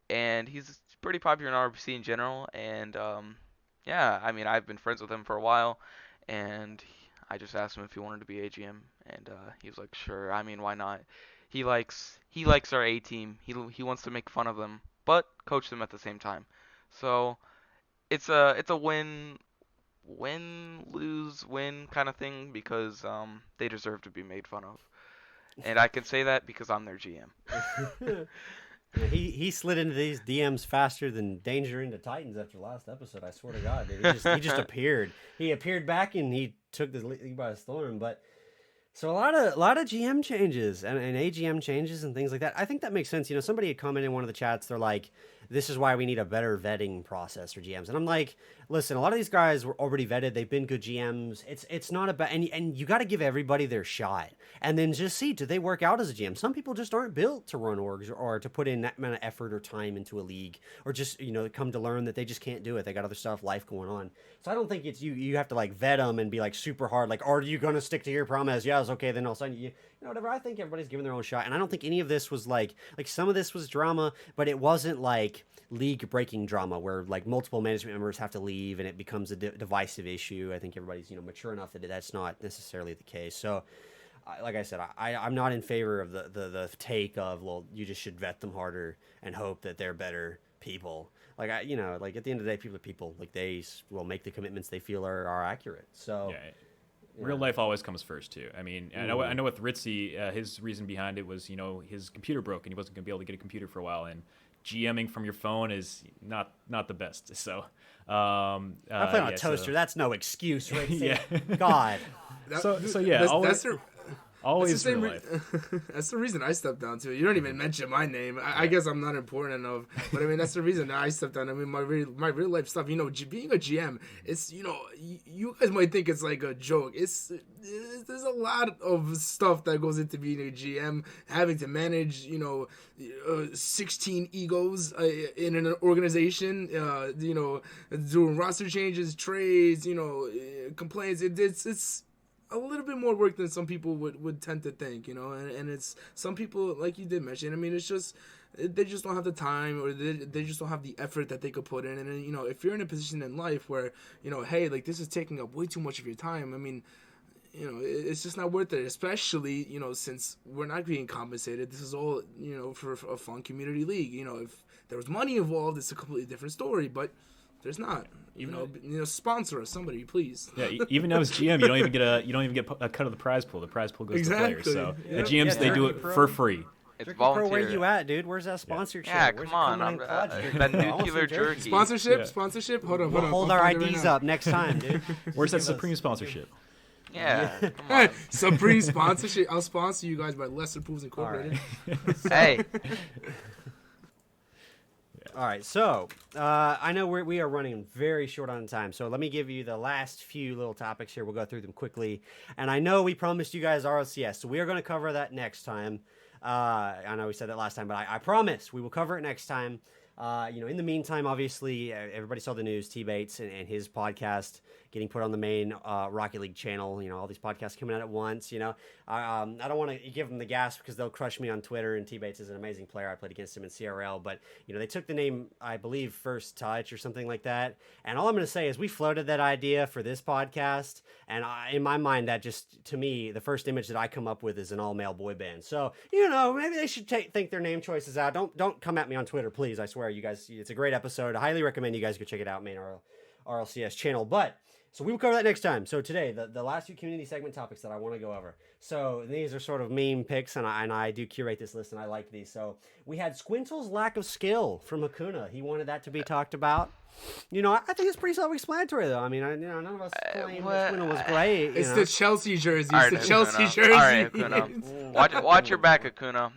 and he's pretty popular in RLPC in general. And yeah, I mean, I've been friends with him for a while, and I just asked him if he wanted to be AGM, and he was like, sure. I mean, why not? He likes our A team. He wants to make fun of them, but coach them at the same time. So it's a win lose win kind of thing because they deserve to be made fun of, and I can say that because I'm their GM. He slid into these DMs faster than Danger into Titans after last episode. I swear to God, dude. He just appeared. He appeared back and he took the league by storm. But so a lot of GM changes and AGM changes and things like that. I think that makes sense. You know, somebody had commented in one of the chats. They're like, "This is why we need a better vetting process for GMs." And I'm like, listen, a lot of these guys were already vetted. They've been good GMs. It's not about and you got to give everybody their shot and then just see, do they work out as a GM? Some people just aren't built to run orgs or to put in that amount of effort or time into a league, or just, you know, come to learn that they just can't do it. They got other stuff, life going on. So I don't think it's you have to like vet them and be like super hard. Like, are you going to stick to your promise? Yes. Okay. Then all of a sudden you know, whatever. I think everybody's giving their own shot. And I don't think any of this was like some of this was drama, but it wasn't like league breaking drama where like multiple management members have to leave and it becomes a divisive issue. I think everybody's, you know, mature enough that that's not necessarily the case. So like I said, I'm not in favor of the take of, well, you just should vet them harder and hope that they're better people. Like, you know, like at the end of the day, people are people. Like, they will make the commitments they feel are accurate. So yeah. Real life always comes first too. I mean, I know with Ritzy, his reason behind it was, you know, his computer broke and he wasn't going to be able to get a computer for a while, and GMing from your phone is not the best. So I play on a toaster. So, that's no excuse, right? Yeah. God. So yeah, always that's real life. That's the reason I stepped down too. You don't even mention my name. I guess I'm not important enough, but I mean that's the reason that I stepped down. I mean my real life stuff. You know, being a GM, it's, you know, you guys might think it's like a joke. There's a lot of stuff that goes into being a GM, having to manage, you know, 16 egos in an organization. You know, doing roster changes, trades, you know, complaints. It's a little bit more work than some people would tend to think, you know, and it's some people, like you did mention, I mean, it's just, they just don't have the time, or they just don't have the effort that they could put in. And, you know, if you're in a position in life where, you know, hey, like, this is taking up way too much of your time, I mean, you know, it's just not worth it, especially, you know, since we're not being compensated. This is all, you know, for a fun community league. You know, if there was money involved, it's a completely different story, but there's not. You know, sponsor us, somebody, please. Yeah, even as GM, you don't even get a cut of the prize pool. The prize pool goes to players. So the GMs, they do it for free. It's volunteer. Pro, where you at, dude? Where's that sponsorship? Yeah, Where's come on. That nuclear jerky. Sponsorship? Hold on. We'll hold our IDs up next time, dude. Where's that Supreme sponsorship? Yeah, come on. Supreme sponsorship. I'll sponsor you guys by Lesser Pools Incorporated. Hey. All right, so I know we are running very short on time, so let me give you the last few little topics here. We'll go through them quickly. And I know we promised you guys RLCS, so we are going to cover that next time. I know we said that last time, but I promise we will cover it next time. In the meantime, obviously, everybody saw the news. T-Bates and his podcast getting put on the main Rocket League channel. All these podcasts coming out at once. I don't want to give them the gas because they'll crush me on Twitter. And T-Bates is an amazing player. I played against him in CRL, but they took the name, I believe, First Touch or something like that. And all I'm going to say is we floated that idea for this podcast, and in my mind, that just, to me, the first image that I come up with is an all-male boy band. So maybe they should think their name choices out. Don't come at me on Twitter, please. I swear, you guys, it's a great episode. I highly recommend you guys go check it out, main RLCS channel. But so we will cover that next time. So today, the last few community segment topics that I want to go over. So these are sort of meme picks, and I do curate this list, and I like these. So we had Squintle's lack of skill from Hakuna. He wanted that to be talked about. I think it's pretty self-explanatory, though. I mean, none of us claim that Squintle was great. It's the Chelsea jersey. All right, It's the Chelsea Akuna. jersey. All right, Akuna. Watch your back, Akuna.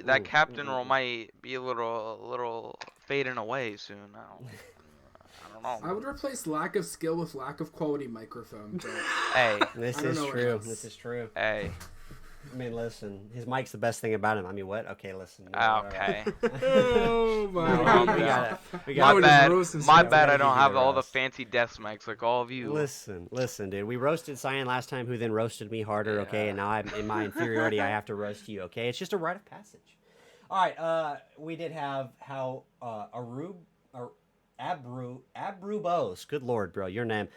That captain role might be a little fading away soon. I don't know. I would replace lack of skill with lack of quality microphone. But Hey, This I don't is know true. what This is true. hey. I mean, listen, his mic's the best thing about him. I mean, what? Okay, listen. Okay. Oh my We god. got Now it. we're just roasting My Squintle. bad. I don't You have get all the roast. fancy desk mics like all of you. Listen, dude. We roasted Cyan last time, who then roasted me harder, okay? And now I'm in my inferiority. I have to roast you, okay? It's just a rite of passage. All right, we did have how Abrubos, good lord, bro, your name,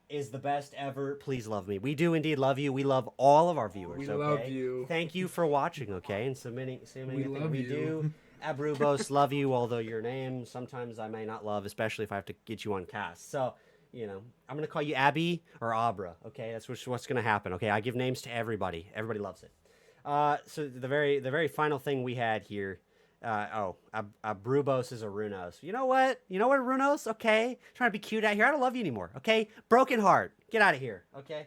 is the best ever. Please love me. We do indeed love you. We love all of our viewers. We okay? love you. Thank you for watching, okay, and submitting. We love we you. do. Abrubos, love you. Although your name sometimes I may not love, especially if I have to get you on cast. So I'm gonna call you Abby or Abra. Okay, that's what's gonna happen. Okay, I give names to everybody. Everybody loves it. So the very final thing we had here. Abrubos is a Runos. You know what, Runos? Okay, trying to be cute out here. I don't love you anymore. Okay, broken heart. Get out of here. Okay.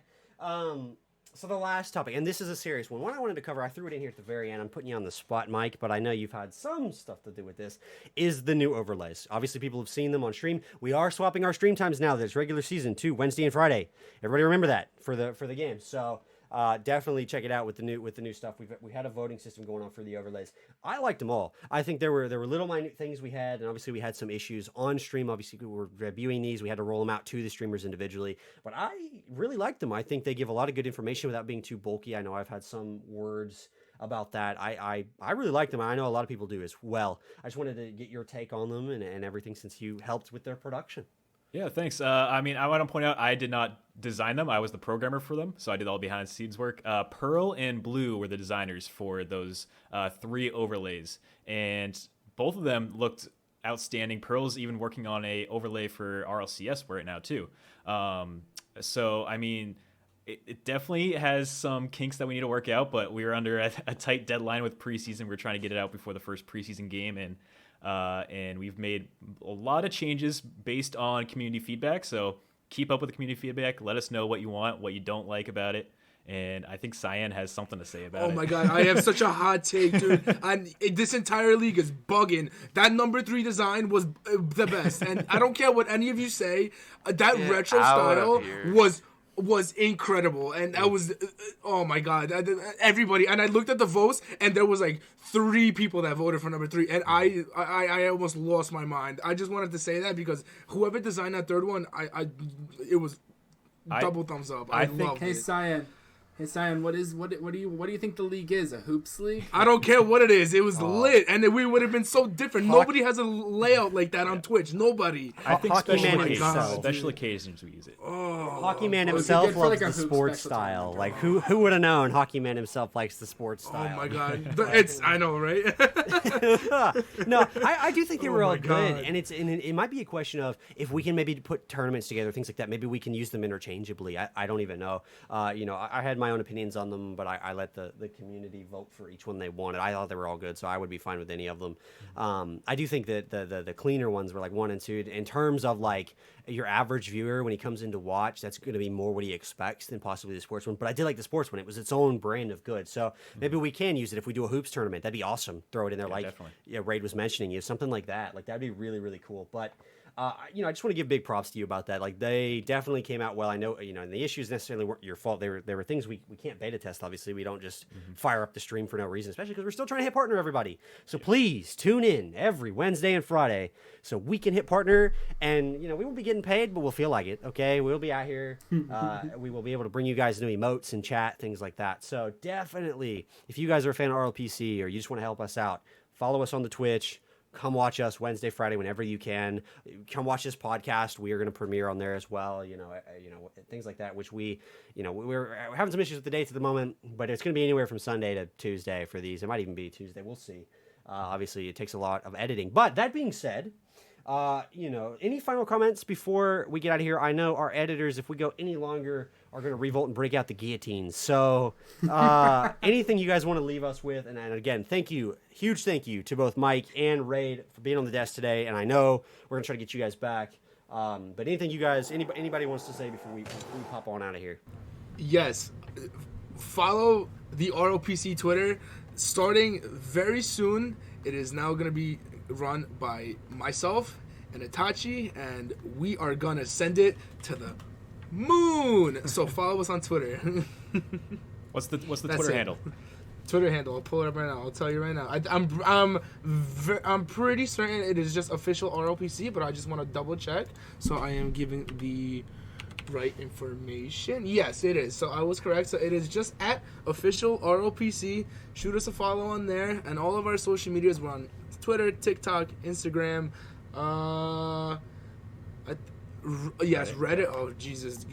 So the last topic, and this is a serious one. One I wanted to cover, I threw it in here at the very end. I'm putting you on the spot, Mike, but I know you've had some stuff to do with this, is the new overlays. Obviously, people have seen them on stream. We are swapping our stream times now. There's regular season to Wednesday and Friday. Everybody remember that for the game. So definitely check it out with the new stuff. We had a voting system going on for the overlays. I liked them all. I think there were little minute things we had, and obviously we had some issues on stream. Obviously we were reviewing these. We had to roll them out to the streamers individually, but I really liked them. I think they give a lot of good information without being too bulky. I know I've had some words about that. I really like them. I know a lot of people do as well. I just wanted to get your take on them and everything, since you helped with their production. Yeah, thanks. I want to point out I did not design them. I was the programmer for them, so I did all behind the scenes work. Pearl and Blue were the designers for those 3 overlays, and both of them looked outstanding. Pearl's even working on a overlay for RLCS right now too. So I mean, it definitely has some kinks that we need to work out, but we were under a tight deadline with preseason. We're trying to get it out before the first preseason game, and we've made a lot of changes based on community feedback. So keep up with the community feedback. Let us know what you want, what you don't like about it. And I think Cyan has something to say about it. Oh my god, I have such a hot take, dude. This entire league is bugging. That number 3 design was the best, and I don't care what any of you say. That retro style was incredible, and that was oh my god, everybody. And I looked at the votes, and there was like 3 people that voted for number 3, and I almost lost my mind. I just wanted to say that because whoever designed that 3rd one, it was double thumbs up. I loved it. Hey Cyan, what do you think the league is? A hoops league? I don't care what it is. It was lit, and we would have been so different. Nobody has a layout like that on Twitch. Nobody. I think Hockey special Man occasions, himself. special occasions we use it. Hockey Man it'd be himself good for, loves like, a the hoop sports special style. tournament. Like who would have known Hockey Man himself likes the sports Oh style? my god, I know, right? No, I do think they were all my good, God. and it might be a question of if we can maybe put tournaments together, things like that. Maybe we can use them interchangeably. I don't even know. I had my own opinions on them, but I let the community vote for each one they wanted. I thought they were all good, so I would be fine with any of them. I do think that the cleaner ones were like 1 and 2 in terms of like your average viewer when he comes in to watch. That's going to be more what he expects than possibly the sports one. But I did like the sports one. It was its own brand of good. So maybe we can use it if we do a hoops tournament. That'd be awesome. Throw it in there, like definitely. Raid was mentioning, something like that. Like that'd be really, really cool. But I just want to give big props to you about that. Like, they definitely came out well. I know, and the issues necessarily weren't your fault. There were things we can't beta test, obviously. We don't just fire up the stream for no reason, especially because we're still trying to hit partner everybody. So please tune in every Wednesday and Friday so we can hit partner. And, we won't be getting paid, but we'll feel like it, okay? We'll be out here. We will be able to bring you guys new emotes and chat, things like that. So definitely, if you guys are a fan of RLPC or you just want to help us out, follow us on the Twitch. Come watch us Wednesday, Friday, whenever you can. Come watch this podcast. We are going to premiere on there as well. Things like that. Which we're having some issues with the dates at the moment, but it's going to be anywhere from Sunday to Tuesday for these. It might even be Tuesday. We'll see. Obviously, it takes a lot of editing. But that being said, any final comments before we get out of here? I know our editors, if we go any longer, are going to revolt and break out the guillotines. So anything you guys want to leave us with? And again, huge thank you to both Mike and Raid for being on the desk today. And I know we're going to try to get you guys back. But anything you guys, anybody wants to say before we pop on out of here? Yes. Follow the ROPC Twitter. Starting very soon, it is now going to be run by myself and Itachi, and we are going to send it to the moon. So follow us on Twitter. What's the Twitter handle? Twitter handle. I'll pull it up right now. I'll tell you right now. I'm pretty certain it is just official ROPC, but I just want to double check. So I am giving the right information. Yes, it is. So I was correct. So it is just at official ROPC. Shoot us a follow on there, and all of our social medias. We're on Twitter, TikTok, Instagram. Yes, Reddit. Oh, Jesus.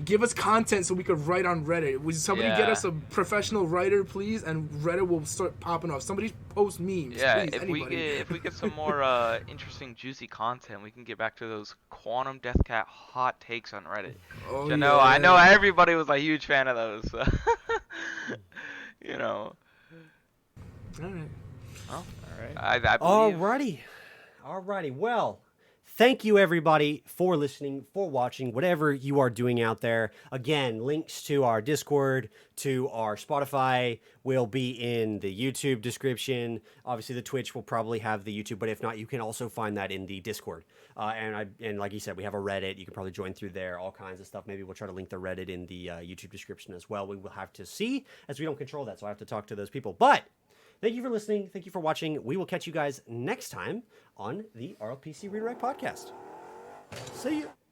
Give us content so we could write on Reddit. Would somebody get us a professional writer, please? And Reddit will start popping off. Somebody post memes, Yeah, please. if we get some more interesting, juicy content, we can get back to those Quantum Deathcat hot takes on Reddit. Oh, I know everybody was a huge fan of those. So. All right. Well, All right. I believe... Alrighty. Well, thank you everybody for listening, for watching, whatever you are doing out there. Again, links to our Discord, to our Spotify will be in the YouTube description. Obviously, the Twitch will probably have the YouTube, but if not, you can also find that in the Discord. And like you said, we have a Reddit. You can probably join through there, all kinds of stuff. Maybe we'll try to link the Reddit in the YouTube description as well. We will have to see, as we don't control that, so I have to talk to those people. But thank you for listening. Thank you for watching. We will catch you guys next time on the RLPC Redirect Podcast. See you.